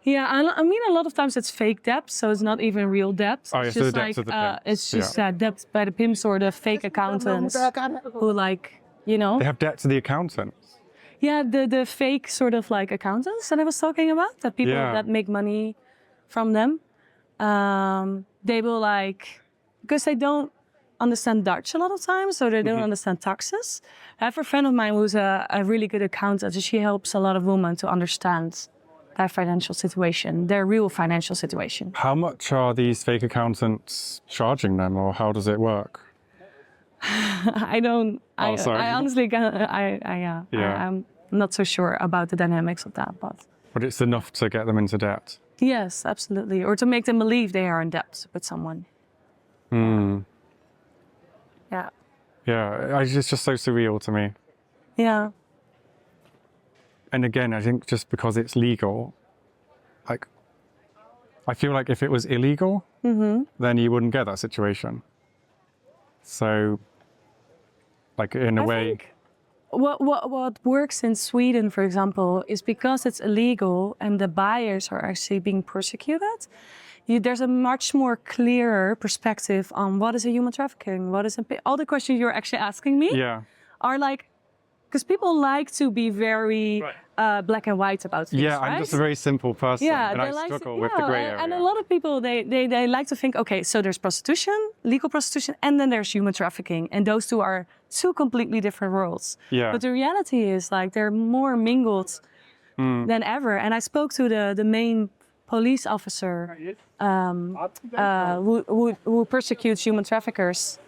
Speaker 1: Yeah, I mean, a lot of times it's fake debt, so it's not even real debt.
Speaker 2: Oh, yeah,
Speaker 1: it's
Speaker 2: so
Speaker 1: just
Speaker 2: the debts
Speaker 1: like,
Speaker 2: are the pimps.
Speaker 1: it's just debt by the pimps or the fake accountants who, like, you know...
Speaker 2: They have debt to the accountants.
Speaker 1: Yeah, the fake sort of like accountants that I was talking about, that people that make money from them. They will like, because they don't understand Dutch a lot of times, so they don't understand taxes. I have a friend of mine who's a really good accountant, and she helps a lot of women to understand their financial situation, their real financial situation.
Speaker 2: How much are these fake accountants charging them, or how does it work?
Speaker 1: I honestly can't, I'm not so sure about the dynamics of that,
Speaker 2: But it's enough to get them into debt?
Speaker 1: Yes, absolutely. Or to make them believe they are in debt with someone. Yeah.
Speaker 2: Yeah, it's just so surreal to me.
Speaker 1: Yeah.
Speaker 2: And again, I think just because it's legal, like, I feel like if it was illegal, then you wouldn't get that situation. So, like, in a way...
Speaker 1: What works in Sweden, for example, is because it's illegal and the buyers are actually being persecuted, there's a much more clearer perspective on what is a human trafficking, what is all the questions you're actually asking me are like, because people like to be very black and white about things,
Speaker 2: Yeah, I'm just a very simple person, and I struggle with the grey area.
Speaker 1: And a lot of people, they like to think, okay, so there's prostitution, legal prostitution, and then there's human trafficking, and those two are two completely different worlds.
Speaker 2: Yeah.
Speaker 1: But the reality is like they're more mingled than ever. And I spoke to the main police officer who persecutes human traffickers.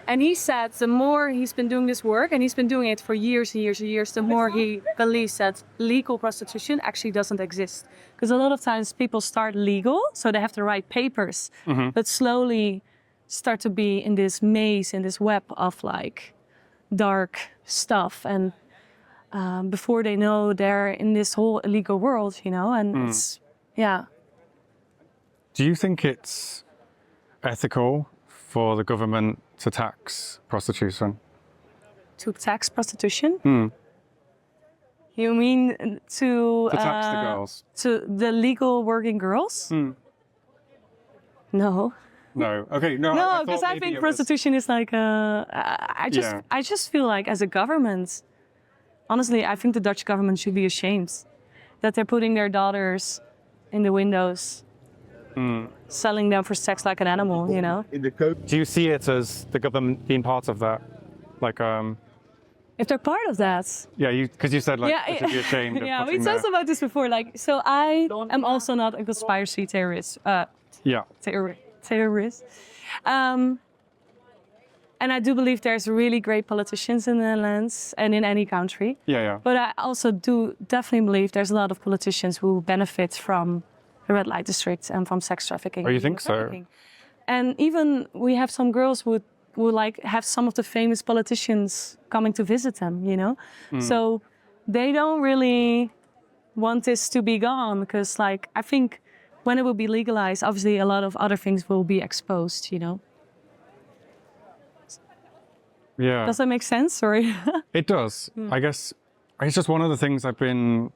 Speaker 1: And he said the more he's been doing this work, and he's been doing it for years and years and years, the more he believes that legal prostitution actually doesn't exist. Because a lot of times people start legal, so they have the right papers, but slowly start to be in this maze, in this web of like dark stuff. And before they know, they're in this whole illegal world, you know, and it's, yeah.
Speaker 2: Do you think it's ethical for the government to tax prostitution?
Speaker 1: To tax prostitution? You mean to
Speaker 2: tax the girls?
Speaker 1: To the legal working girls? No.
Speaker 2: No. Okay. No.
Speaker 1: No, because I think prostitution is like I just feel like as a government, honestly, I think the Dutch government should be ashamed that they're putting their daughters in the windows, selling them for sex like an animal, you know?
Speaker 2: Do you see it as the government being part of that? Like,
Speaker 1: if they're part of that.
Speaker 2: yeah, because you said like they should be ashamed.
Speaker 1: Yeah,
Speaker 2: of
Speaker 1: we talked about this before. Like, so I am also not a conspiracy theorist. Terrorist. And I do believe there's really great politicians in the Netherlands and in any country.
Speaker 2: Yeah.
Speaker 1: But I also do definitely believe there's a lot of politicians who benefit from the red light district and from sex trafficking.
Speaker 2: Oh, you think so?
Speaker 1: And even we have some girls who like have some of the famous politicians coming to visit them, you know? So they don't really want this to be gone because like, I think when it will be legalized, obviously a lot of other things will be exposed, you know?
Speaker 2: Yeah.
Speaker 1: Does that make sense? Sorry.
Speaker 2: It does. I guess it's just one of the things I've been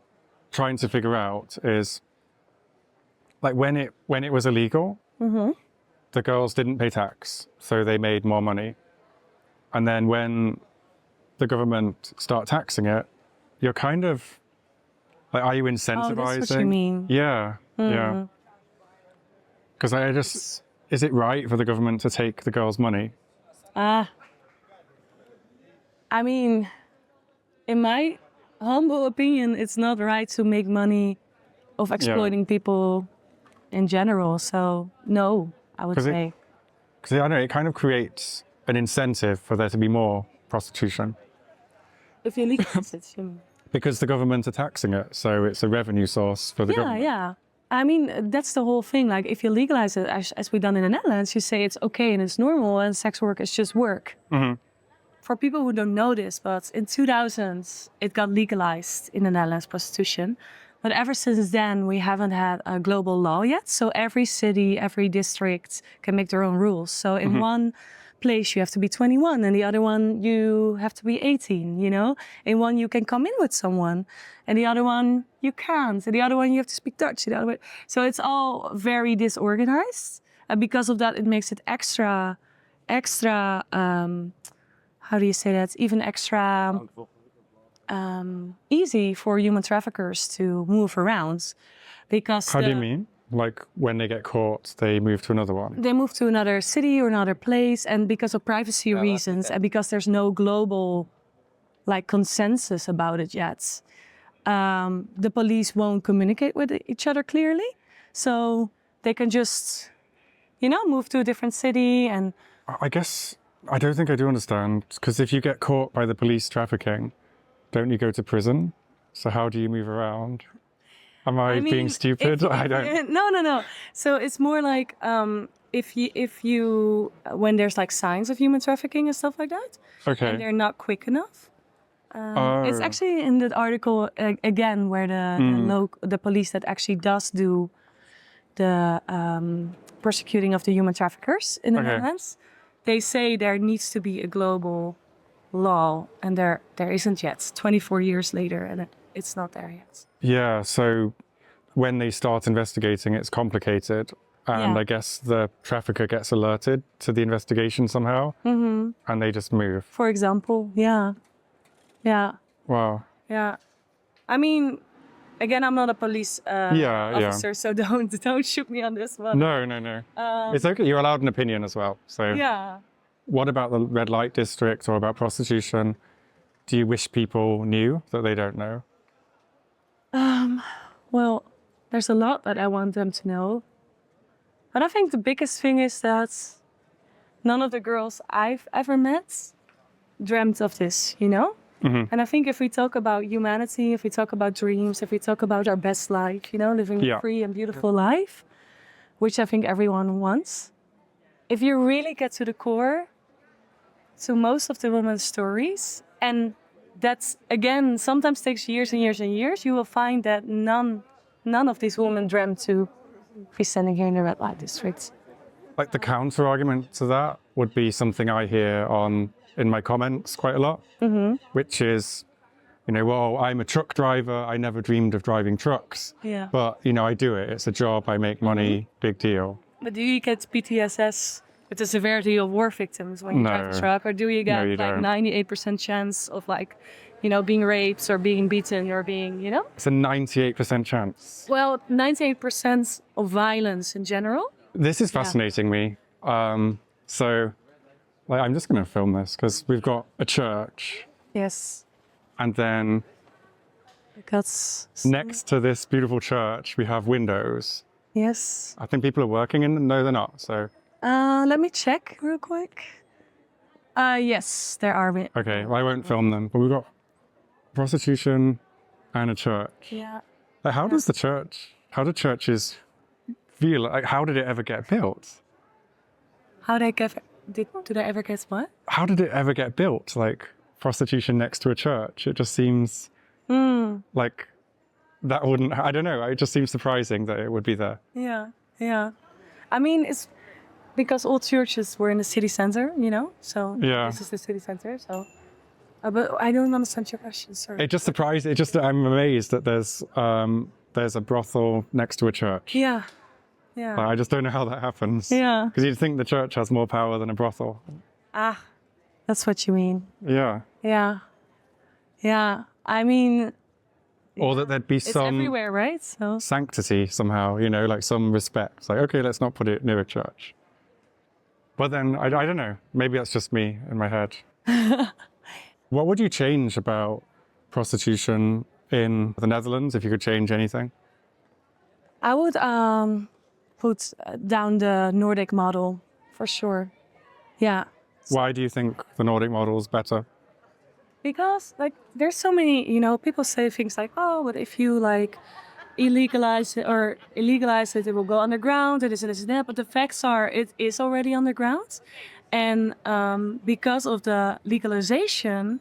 Speaker 2: trying to figure out is like when it was illegal, the girls didn't pay tax, so they made more money. And then when the government start taxing it, you're kind of like, are you incentivizing?
Speaker 1: Oh, that's what you mean.
Speaker 2: Yeah. Yeah. Because is it right for the government to take the girls' money?
Speaker 1: I mean, in my humble opinion, it's not right to make money of exploiting people in general. So, no, I would say.
Speaker 2: Because I don't know, it kind of creates an incentive for there to be more prostitution.
Speaker 1: If you legalize it, you mean.
Speaker 2: Because the government are taxing it, so it's a revenue source for the government.
Speaker 1: Yeah. I mean, that's the whole thing. Like, if you legalize it, as we've done in the Netherlands, you say it's okay and it's normal and sex work is just work. For people who don't know this, but in 2000, it got legalized in the Netherlands, prostitution. But ever since then, we haven't had a global law yet. So every city, every district can make their own rules. So in one place, you have to be 21. And the other one, you have to be 18, you know? In one, you can come in with someone. And the other one, you can't. And the other one, you have to speak Dutch. The other one. So it's all very disorganized. And because of that, it makes it extra, how do you say that? Even extra easy for human traffickers to move around. Because
Speaker 2: how do you mean? Like when they get caught, they move to another one?
Speaker 1: They move to another city or another place. And because of privacy reasons and because there's no global like consensus about it yet, the police won't communicate with each other clearly. So they can just, you know, move to a different city. And
Speaker 2: I guess I don't think I do understand, because if you get caught by the police trafficking, don't you go to prison? So how do you move around? Am I being stupid? I don't.
Speaker 1: No. So it's more like if you when there's like signs of human trafficking and stuff like that, and they're not quick enough. It's actually in the article again where the police that actually does do the persecuting of the human traffickers in the Netherlands. They say there needs to be a global law, and there isn't yet. 24 years later, and it's not there yet.
Speaker 2: Yeah, so when they start investigating, it's complicated. And I guess the trafficker gets alerted to the investigation somehow, and they just move.
Speaker 1: For example, yeah.
Speaker 2: Wow.
Speaker 1: Yeah. I mean, Again, I'm not a police officer, so don't shoot me on this one.
Speaker 2: No. It's okay. You're allowed an opinion as well. So
Speaker 1: Yeah.
Speaker 2: what about the red light district or about prostitution? Do you wish people knew that they don't know?
Speaker 1: Well, there's a lot that I want them to know. But I think the biggest thing is that none of the girls I've ever met dreamt of this, you know?
Speaker 2: Mm-hmm.
Speaker 1: And I think if we talk about humanity, if we talk about dreams, if we talk about our best life, you know, living a free and beautiful life, which I think everyone wants, if you really get to the core, to most of the women's stories, and that's, again, sometimes takes years and years and years, you will find that none of these women dreamt to be standing here in the red light district.
Speaker 2: Like the counter argument to that would be something I hear in my comments quite a lot, which is, you know, well, I'm a truck driver. I never dreamed of driving trucks, but, you know, I do it. It's a job. I make money. Big deal.
Speaker 1: But do you get PTSS with the severity of war victims when you drive a truck? Or do you get like 98% chance of like, you know, being raped or being beaten or being, you know?
Speaker 2: It's a 98% chance.
Speaker 1: Well, 98% of violence in general.
Speaker 2: This is fascinating me. So like, I'm just going to film this because we've got a church.
Speaker 1: Yes.
Speaker 2: And then next to this beautiful church, we have windows.
Speaker 1: Yes.
Speaker 2: I think people are working in them. No, they're not. So
Speaker 1: let me check real quick. Yes, there are.
Speaker 2: Okay, well, I won't film them, but we've got prostitution and a church.
Speaker 1: Yeah.
Speaker 2: Like, how do churches feel? Like, how did it ever get built?
Speaker 1: Did I ever get what?
Speaker 2: How did it ever get built? Like prostitution next to a church? It just seems like that wouldn't, I don't know. It just seems surprising that it would be there.
Speaker 1: Yeah. I mean, it's because all churches were in the city center, you know? So this is the city center, so. But I don't understand your question, sorry.
Speaker 2: It just surprised, I'm amazed that there's a brothel next to a church.
Speaker 1: Yeah.
Speaker 2: Like, I just don't know how that happens.
Speaker 1: Yeah.
Speaker 2: Because you'd think the church has more power than a brothel.
Speaker 1: Ah, that's what you mean.
Speaker 2: Yeah.
Speaker 1: I mean,
Speaker 2: or that there'd be
Speaker 1: it's
Speaker 2: some
Speaker 1: everywhere, right? So
Speaker 2: sanctity somehow, you know, like some respect. It's like, okay, let's not put it near a church. But then, I don't know, maybe that's just me in my head. What would you change about prostitution in the Netherlands if you could change anything?
Speaker 1: I would put down the Nordic model for sure. Yeah.
Speaker 2: Why do you think the Nordic model is better?
Speaker 1: Because like there's so many, you know, people say things like, oh, but if you like illegalize it, it will go underground, it is and that. But the facts are, it is already underground. And because of the legalization,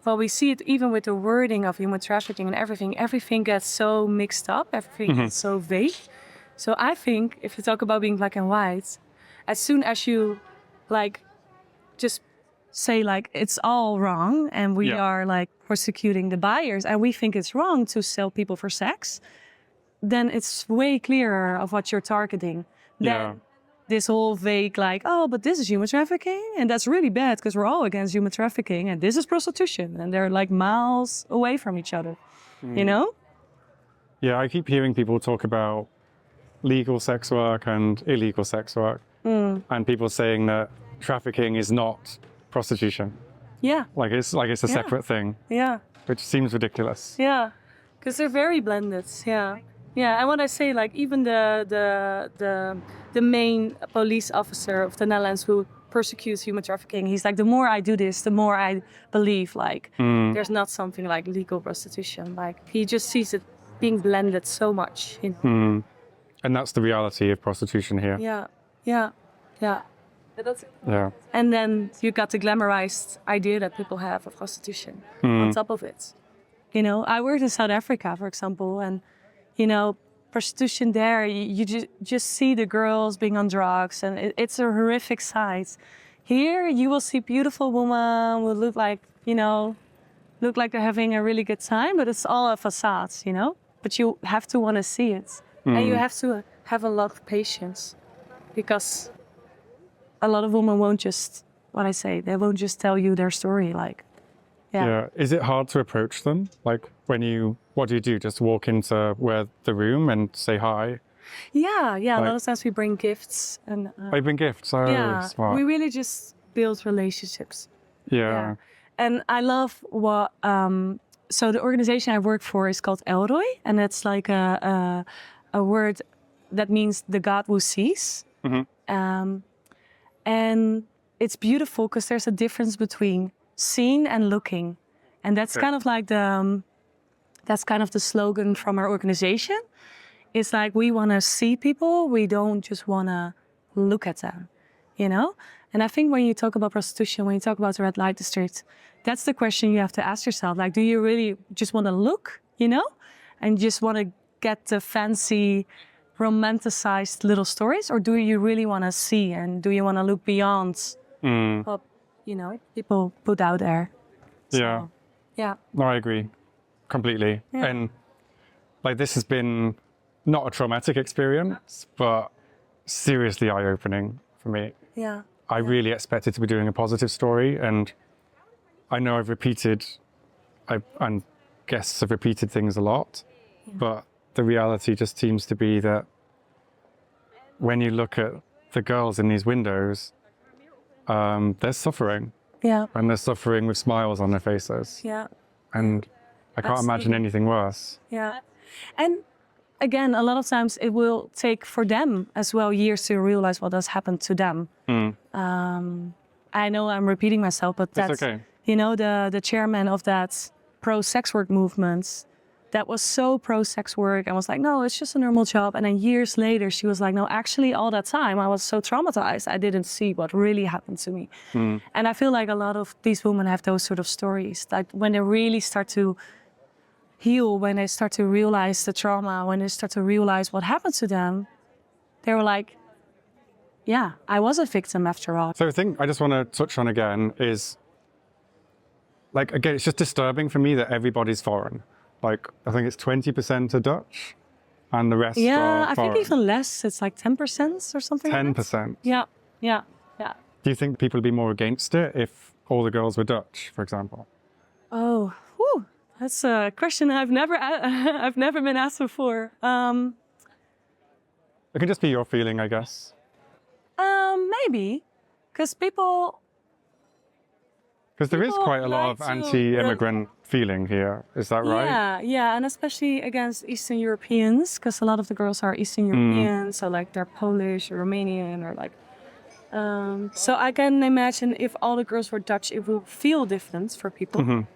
Speaker 1: well, we see it even with the wording of human trafficking and everything gets so mixed up, everything gets so vague. So I think if you talk about being black and white, as soon as you like just say like it's all wrong and we are like persecuting the buyers and we think it's wrong to sell people for sex, then it's way clearer of what you're targeting. Then this whole vague like, oh, but this is human trafficking and that's really bad because we're all against human trafficking and this is prostitution and they're like miles away from each other, you know?
Speaker 2: Yeah, I keep hearing people talk about legal sex work and illegal sex work and people saying that trafficking is not prostitution.
Speaker 1: Yeah.
Speaker 2: Like it's a separate thing.
Speaker 1: Yeah.
Speaker 2: Which seems ridiculous.
Speaker 1: Yeah. Because they're very blended. Yeah. Yeah. And when I say like even the main police officer of the Netherlands who persecutes human trafficking, he's like, the more I do this, the more I believe like there's not something like legal prostitution. Like he just sees it being blended so much. You know?
Speaker 2: And that's the reality of prostitution here.
Speaker 1: Yeah. Yeah. Yeah.
Speaker 2: Yeah.
Speaker 1: And then you got the glamorized idea that people have of prostitution on top of it. You know, I worked in South Africa, for example, and, you know, prostitution there, you just see the girls being on drugs and it's a horrific sight. Here, you will see beautiful women who look like they're having a really good time, but it's all a facade, you know? But you have to want to see it. And you have to have a lot of patience because a lot of women won't just, they won't just tell you their story. Like,
Speaker 2: Is it hard to approach them? Like, what do you do? Just walk into the room and say hi?
Speaker 1: Yeah, a
Speaker 2: Like-
Speaker 1: lot of times we bring gifts and
Speaker 2: They bring gifts. Oh,
Speaker 1: yeah,
Speaker 2: smart.
Speaker 1: we really just build relationships.
Speaker 2: Yeah.
Speaker 1: And I love what so the organization I work for is called Elroy, and it's like a word that means the God who sees. And it's beautiful because there's a difference between seeing and looking, and that's kind of like the slogan from our organization. It's like we want to see people, we don't just want to look at them, you know? And I think when you talk about prostitution, when you talk about the red light district, that's the question you have to ask yourself. Like, do you really just want to look, you know? And just want to get the fancy, romanticized little stories? Or do you really want to see, and do you want to look beyond what, you know, people put out there?
Speaker 2: Yeah.
Speaker 1: Yeah.
Speaker 2: No, I agree completely.
Speaker 1: Yeah.
Speaker 2: And like, this has been not a traumatic experience, but seriously eye-opening for me.
Speaker 1: Yeah.
Speaker 2: I really expected to be doing a positive story, and I know and guests have repeated things a lot, but the reality just seems to be that when you look at the girls in these windows, they're suffering.
Speaker 1: Yeah.
Speaker 2: And they're suffering with smiles on their faces.
Speaker 1: Yeah.
Speaker 2: And I can't imagine anything worse.
Speaker 1: Yeah. And again, a lot of times it will take for them as well years to realize what has happened to them. I know I'm repeating myself, but that's,
Speaker 2: okay.
Speaker 1: you know, the chairman of that pro-sex work movement that was so pro-sex work and was like, no, it's just a normal job. And then years later, she was like, no, actually all that time I was so traumatized. I didn't see what really happened to me. And I feel like a lot of these women have those sort of stories, like when they really start to heal, when they start to realize the trauma, when they start to realize what happened to them, they were like, yeah, I was a victim after all.
Speaker 2: So the thing I just want to touch on again is, like, again, it's just disturbing for me that everybody's foreign. Like, I think it's 20% are Dutch and the rest are
Speaker 1: I
Speaker 2: foreign.
Speaker 1: think even less. It's like 10% or something.
Speaker 2: 10%?
Speaker 1: Yeah.
Speaker 2: Do you think people would be more against it if all the girls were Dutch, for example?
Speaker 1: Oh, whew, that's a question I've never been asked before.
Speaker 2: It can just be your feeling, I guess.
Speaker 1: Maybe, because people.
Speaker 2: Because there is quite a lot of
Speaker 1: like to
Speaker 2: anti-immigrant feeling here. Is that right?
Speaker 1: Yeah, and especially against Eastern Europeans, because a lot of the girls are Eastern European, so like they're Polish or Romanian or like. So I can imagine if all the girls were Dutch, it would feel different for people.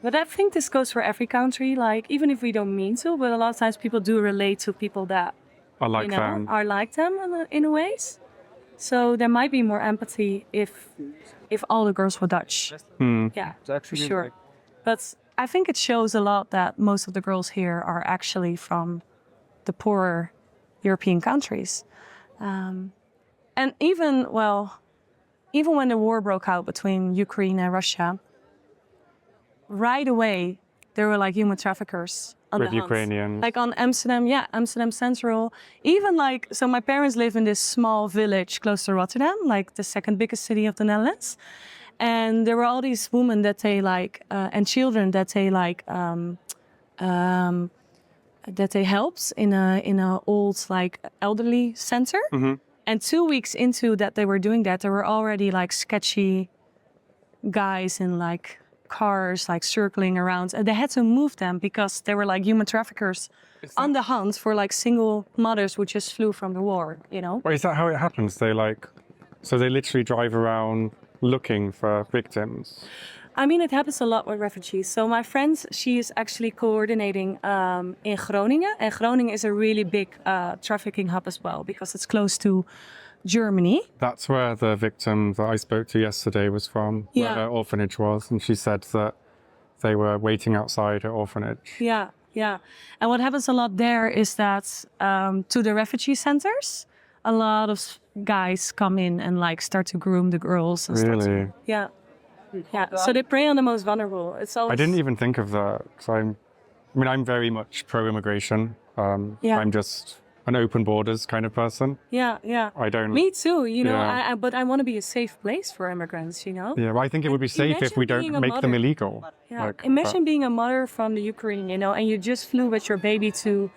Speaker 1: But I think this goes for every country. Like, even if we don't mean to, but a lot of times people do relate to people that
Speaker 2: I like
Speaker 1: you know,
Speaker 2: them.
Speaker 1: are like them in a ways. So there might be more empathy if all the girls were Dutch. Yeah, for sure. But I think it shows a lot that most of the girls here are actually from the poorer European countries. And even when the war broke out between Ukraine and Russia, right away there were like human traffickers on
Speaker 2: With
Speaker 1: the hunt.
Speaker 2: Ukrainians.
Speaker 1: Like on Amsterdam, Amsterdam Central. Even like, so my parents live in this small village close to Rotterdam, like the second biggest city of the Netherlands. And there were all these women that they like, and children that they like, that they helped in a old like elderly center. And 2 weeks into that they were doing that, there were already like sketchy guys in like cars like circling around, and they had to move them because they were like human traffickers on the hunt for like single mothers who just flew from the war, you know?
Speaker 2: Wait, is that how it happens? They literally drive around looking for victims?
Speaker 1: I mean, it happens a lot with refugees. So my friend, she is actually coordinating in Groningen. And Groningen is a really big trafficking hub as well because it's close to Germany.
Speaker 2: That's where the victim that I spoke to yesterday was from, where her orphanage was. And she said that they were waiting outside her orphanage.
Speaker 1: Yeah. And what happens a lot there is that to the refugee centers, a lot of guys come in and like start to groom the girls. And
Speaker 2: Really?
Speaker 1: Yeah. So they prey on the most vulnerable. It's always.
Speaker 2: I didn't even think of that. 'Cause I'm very much pro-immigration. I'm just an open borders kind of person.
Speaker 1: Yeah, yeah.
Speaker 2: I don't.
Speaker 1: Me too, you know,
Speaker 2: Yeah.
Speaker 1: but I want to be a safe place for immigrants, you know?
Speaker 2: Yeah, well, I think it would be safe if we don't make them illegal.
Speaker 1: Yeah, imagine being a mother from the Ukraine, you know, and you just flew with your baby to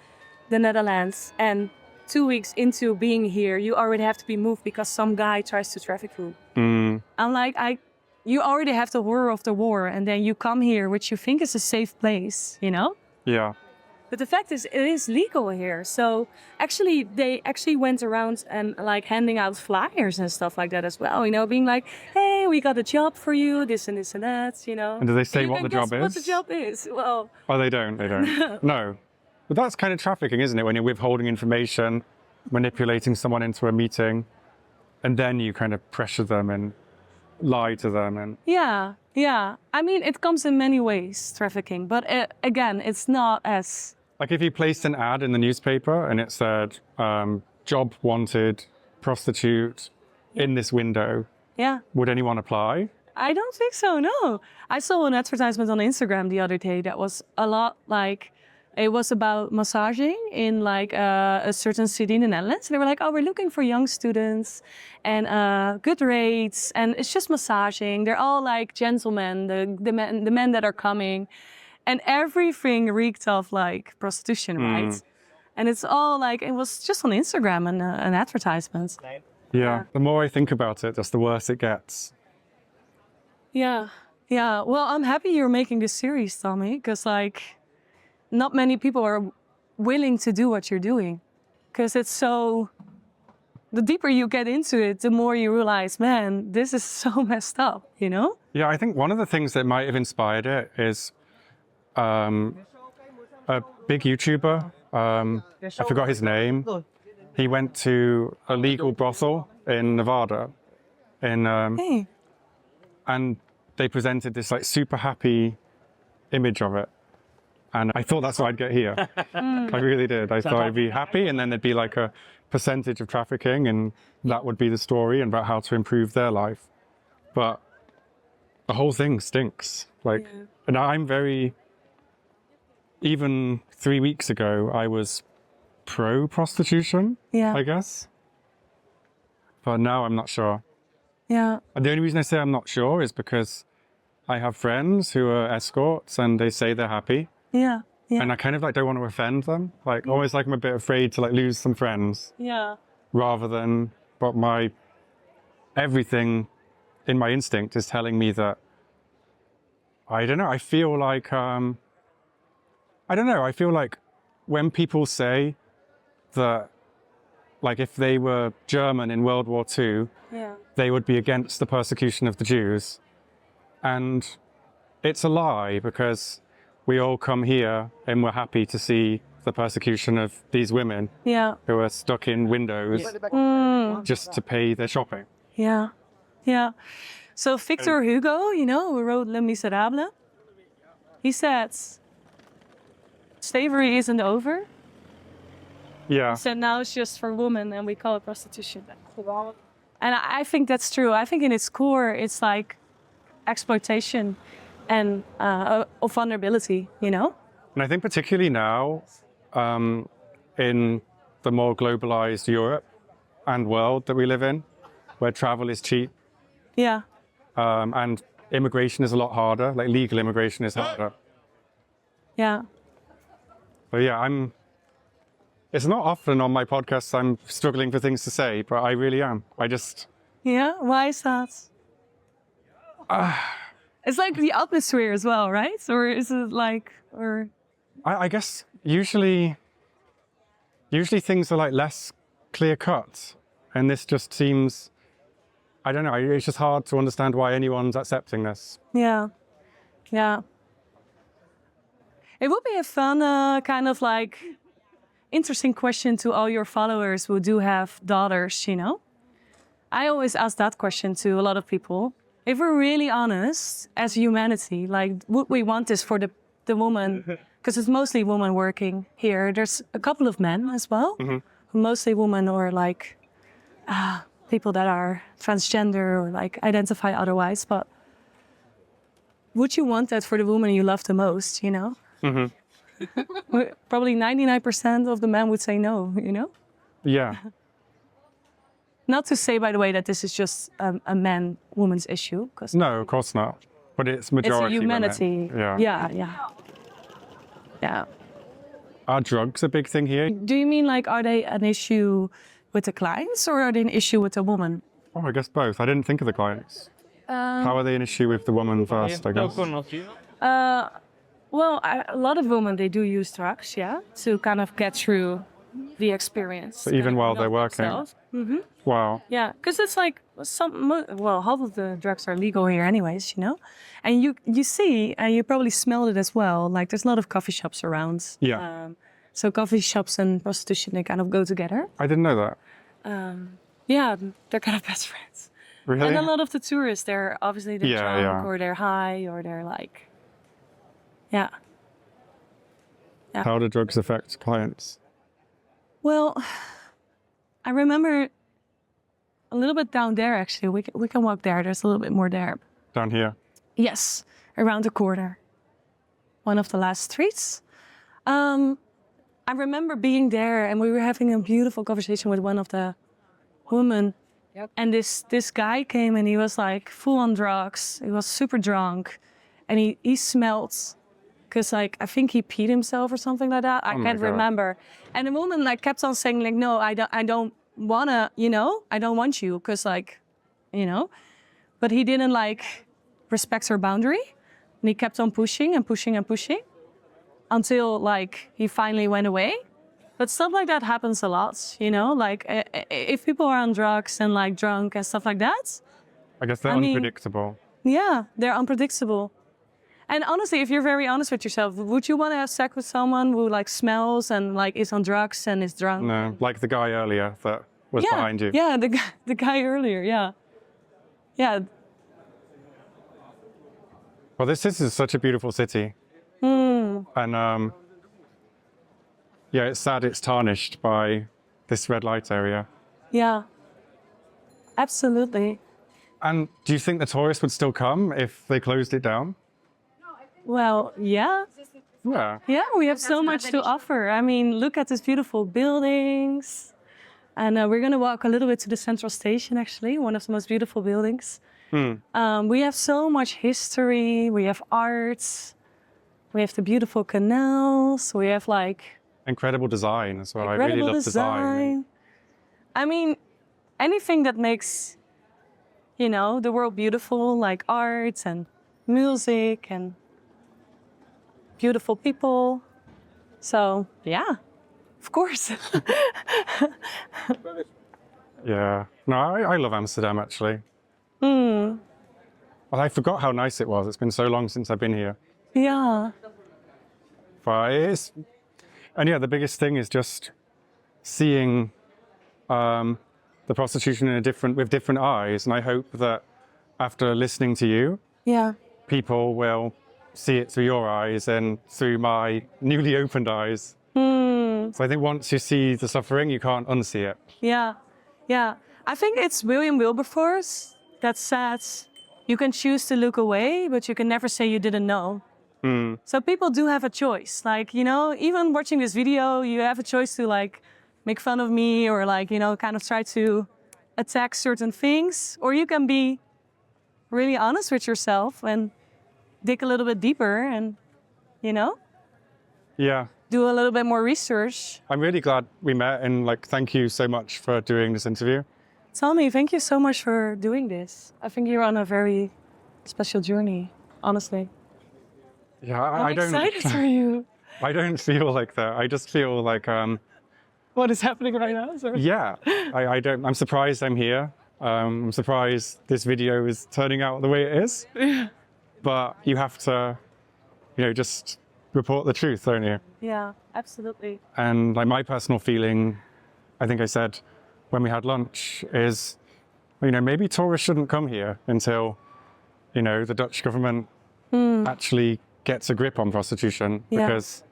Speaker 1: the Netherlands, and 2 weeks into being here, you already have to be moved because some guy tries to traffic you.
Speaker 2: Mm.
Speaker 1: And like, you already have the horror of the war, and then you come here, which you think is a safe place, you know?
Speaker 2: Yeah.
Speaker 1: But the fact is, it is legal here. So actually, they actually went around and like handing out flyers and stuff like that as well. You know, being like, "Hey, we got a job for you, this and this and that." You know.
Speaker 2: And do they say what the job is?
Speaker 1: What the job is? Well.
Speaker 2: Oh, they don't. They don't. No. But that's kind of trafficking, isn't it? When you're withholding information, manipulating someone into a meeting, and then you kind of pressure them and lie to them and.
Speaker 1: Yeah. Yeah. I mean, it comes in many ways, trafficking. But again, it's not as.
Speaker 2: Like if you placed an ad in the newspaper and it said, job wanted, prostitute, in this window,
Speaker 1: Yeah.
Speaker 2: would anyone apply?
Speaker 1: I don't think so, no. I saw an advertisement on Instagram the other day that was a lot like, it was about massaging in like a certain city in the Netherlands. They were like, oh, we're looking for young students and good rates. And it's just massaging. They're all like gentlemen, the men that are coming. And everything reeked of like prostitution, right? And it's all like, it was just on Instagram and an advertisement.
Speaker 2: Yeah. The more I think about it, just the worse it gets.
Speaker 1: Yeah. Yeah. Well, I'm happy you're making this series, Tommy, because like not many people are willing to do what you're doing. Because it's so, the deeper you get into it, the more you realize, man, this is so messed up, you know?
Speaker 2: Yeah, I think one of the things that might have inspired it is a big YouTuber, I forgot his name. He went to a legal brothel in Nevada,
Speaker 1: Hey.
Speaker 2: and they presented this like super happy image of it. And I thought that's what I'd get here. I really did. I thought I'd be happy, and then there'd be like a percentage of trafficking, and that would be the story and about how to improve their life. But the whole thing stinks. Like, and I'm very. Even 3 weeks ago, I was pro-prostitution, I guess. But now I'm not sure.
Speaker 1: Yeah.
Speaker 2: And the only reason I say I'm not sure is because I have friends who are escorts and they say they're happy.
Speaker 1: Yeah. Yeah.
Speaker 2: And I kind of like don't want to offend them. Like almost like I'm a bit afraid to like lose some friends.
Speaker 1: Yeah.
Speaker 2: Rather than, but everything in my instinct is telling me that, I don't know, I feel like, I feel like when people say that, like if they were German in World War II, they would be against the persecution of the Jews. And it's a lie, because we all come here and we're happy to see the persecution of these women who are stuck in windows just to pay their shopping.
Speaker 1: Yeah. Yeah. So Victor Hugo, you know, who wrote Les Miserables, he said, slavery isn't over.
Speaker 2: Yeah.
Speaker 1: So now it's just for women and we call it prostitution. And I think that's true. I think in its core, it's like exploitation and of vulnerability, you know?
Speaker 2: And I think particularly now, in the more globalized Europe and world that we live in, where travel is cheap.
Speaker 1: Yeah.
Speaker 2: And immigration is a lot harder, like legal immigration is harder.
Speaker 1: Yeah.
Speaker 2: But yeah, it's not often on my podcasts I'm struggling for things to say, but I really am.
Speaker 1: Yeah? Why is that? It's like the atmosphere as well, right? Or is it like, or?
Speaker 2: I guess usually things are like less clear cut. And this just seems, I don't know, it's just hard to understand why anyone's accepting this.
Speaker 1: Yeah. Yeah. It would be a fun kind of like interesting question to all your followers who do have daughters, you know? I always ask that question to a lot of people. If we're really honest as humanity, like would we want this for the woman? Because it's mostly women working here. There's a couple of men as well. Mostly women or like people that are transgender or like identify otherwise. But would you want that for the woman you love the most, you know? Probably 99% of the men would say no, you know?
Speaker 2: Yeah.
Speaker 1: Not to say, by the way, that this is just a man-woman's issue. Cause
Speaker 2: No, of course not. But it's majority
Speaker 1: it's a humanity.
Speaker 2: women.
Speaker 1: Yeah.
Speaker 2: Are drugs a big thing here?
Speaker 1: Do you mean like, are they an issue with the clients or are they an issue with the woman?
Speaker 2: Oh, I guess both. I didn't think of the clients. How are they an issue with the woman first, I guess?
Speaker 1: Well, a lot of women, they do use drugs, to kind of get through the experience.
Speaker 2: So even while they're working?
Speaker 1: Mm-hmm.
Speaker 2: Wow.
Speaker 1: Yeah, because it's like half of the drugs are legal here anyways, And you see, and you probably smelled it as well, like there's a lot of coffee shops around.
Speaker 2: Yeah.
Speaker 1: So coffee shops and prostitution, they kind of go together.
Speaker 2: I didn't know that.
Speaker 1: Yeah, they're kind of best friends.
Speaker 2: Really?
Speaker 1: And a lot of the tourists, they're obviously drunk or they're high or they're like, yeah.
Speaker 2: How do drugs affect clients?
Speaker 1: Well, I remember a little bit down there, actually. We can walk there. There's a little bit more there.
Speaker 2: Down here?
Speaker 1: Yes, around the corner. One of the last streets. I remember being there and we were having a beautiful conversation with one of the women. Yep. And this guy came and he was like full on drugs. He was super drunk. And he smelled, because like I think he peed himself or something like that. I can't remember. And the woman like kept on saying like, no, I don't wanna, I don't want you, because like, but he didn't like respect her boundary. And he kept on pushing and pushing and pushing until like he finally went away. But stuff like that happens a lot, like if people are on drugs and like drunk and stuff like that.
Speaker 2: I guess they're unpredictable.
Speaker 1: Yeah, they're unpredictable. And honestly, if you're very honest with yourself, would you want to have sex with someone who like smells and like is on drugs and is drunk?
Speaker 2: No, like the guy earlier that was behind you.
Speaker 1: Yeah, the guy earlier, yeah. Yeah.
Speaker 2: Well, this is such a beautiful city. And it's sad it's tarnished by this red light area.
Speaker 1: Yeah, absolutely.
Speaker 2: And do you think the tourists would still come if they closed it down?
Speaker 1: Well, yeah.
Speaker 2: Yeah.
Speaker 1: Yeah, we have so much to offer. I mean, look at these beautiful buildings. And we're going to walk a little bit to the central station, actually, one of the most beautiful buildings. We have so much history. We have arts. We have the beautiful canals. We have like...
Speaker 2: Incredible design as well.
Speaker 1: Incredible
Speaker 2: I really love design.
Speaker 1: I mean, anything that makes, the world beautiful, like art and music and beautiful people. So, yeah, of course.
Speaker 2: Yeah. No, I love Amsterdam, actually. Well, I forgot how nice it was. It's been so long since I've been here.
Speaker 1: Yeah.
Speaker 2: But the biggest thing is just seeing the prostitution with different eyes. And I hope that after listening to you, people will see it through your eyes and through my newly opened eyes. So I think once you see the suffering, you can't unsee it.
Speaker 1: Yeah. I think it's William Wilberforce that said, you can choose to look away, but you can never say you didn't know. So people do have a choice. Like, even watching this video, you have a choice to like make fun of me or like, kind of try to attack certain things. Or you can be really honest with yourself and dig a little bit deeper and,
Speaker 2: Yeah.
Speaker 1: do a little bit more research.
Speaker 2: I'm really glad we met and like, thank you so much for doing this interview.
Speaker 1: Tommy, thank you so much for doing this. I think you're on a very special journey, honestly.
Speaker 2: Yeah,
Speaker 1: I'm excited for you.
Speaker 2: I don't feel like that. I just feel like...
Speaker 1: what is happening right now? Sorry.
Speaker 2: Yeah, I'm surprised I'm here. I'm surprised this video is turning out the way it is. But you have to, just report the truth, don't you?
Speaker 1: Yeah, absolutely.
Speaker 2: And like my personal feeling, I think I said when we had lunch, is, maybe tourists shouldn't come here until, the Dutch government actually gets a grip on prostitution, because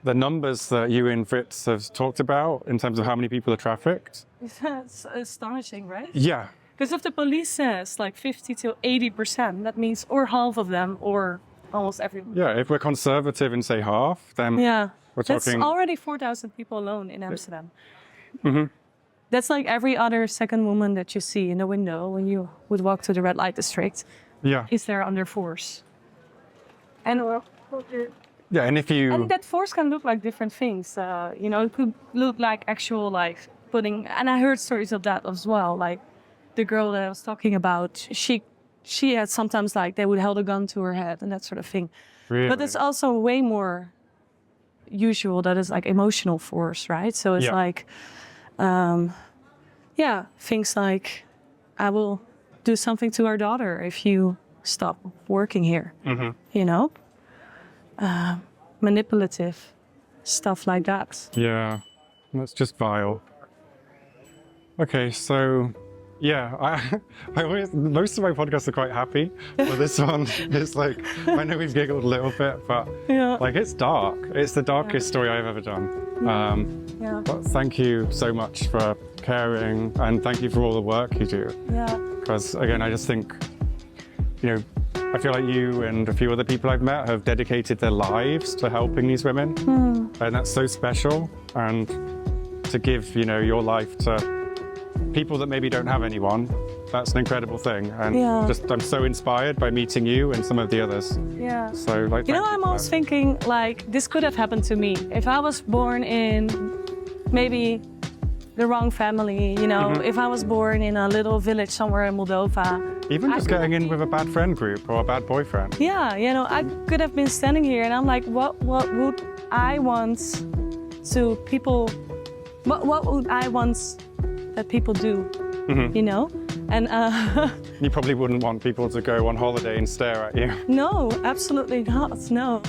Speaker 2: the numbers that you and Fritz have talked about in terms of how many people are trafficked.
Speaker 1: That's astonishing, right?
Speaker 2: Yeah.
Speaker 1: Because if the police says like 50 to 80%, that means or half of them or almost everyone.
Speaker 2: Yeah, if we're conservative and say half, then
Speaker 1: That's
Speaker 2: talking...
Speaker 1: already 4,000 people alone in Amsterdam.
Speaker 2: Mm-hmm.
Speaker 1: That's like every other second woman that you see in the window when you would walk to the red light district.
Speaker 2: Yeah.
Speaker 1: Is there under force. And
Speaker 2: yeah, and if you...
Speaker 1: And that force can look like different things. You know, it could look like actual like putting... And I heard stories of that as well. Like the girl that I was talking about, she had sometimes like they would hold a gun to her head and that sort of thing.
Speaker 2: Really?
Speaker 1: But it's also way more usual that is like emotional force, right? So it's like, things like, I will do something to our daughter if you stop working here, you know? Manipulative stuff like that.
Speaker 2: Yeah, that's just vile. Okay, so... Yeah, I always, most of my podcasts are quite happy, but this one is like, I know we've giggled a little bit, but like it's dark. It's the darkest story I've ever done. But thank you so much for caring, and thank you for all the work you do.
Speaker 1: Yeah.
Speaker 2: Because again, I just think, you know, I feel like you and a few other people I've met have dedicated their lives to helping these women, and that's so special. And to give, you know, your life to people that maybe don't have anyone, that's an incredible thing. And just I'm so inspired by meeting you and some of the others. Yeah. So like,
Speaker 1: you know, I'm always thinking like this could have happened to me if I was born in maybe the wrong family. You know, if I was born in a little village somewhere in Moldova.
Speaker 2: Even just getting in with a bad friend group or a bad boyfriend.
Speaker 1: Yeah, you know, I could have been standing here and I'm like, what would I want to people? What would I want that people do, you know? And
Speaker 2: you probably wouldn't want people to go on holiday and stare at you.
Speaker 1: No, absolutely not, no.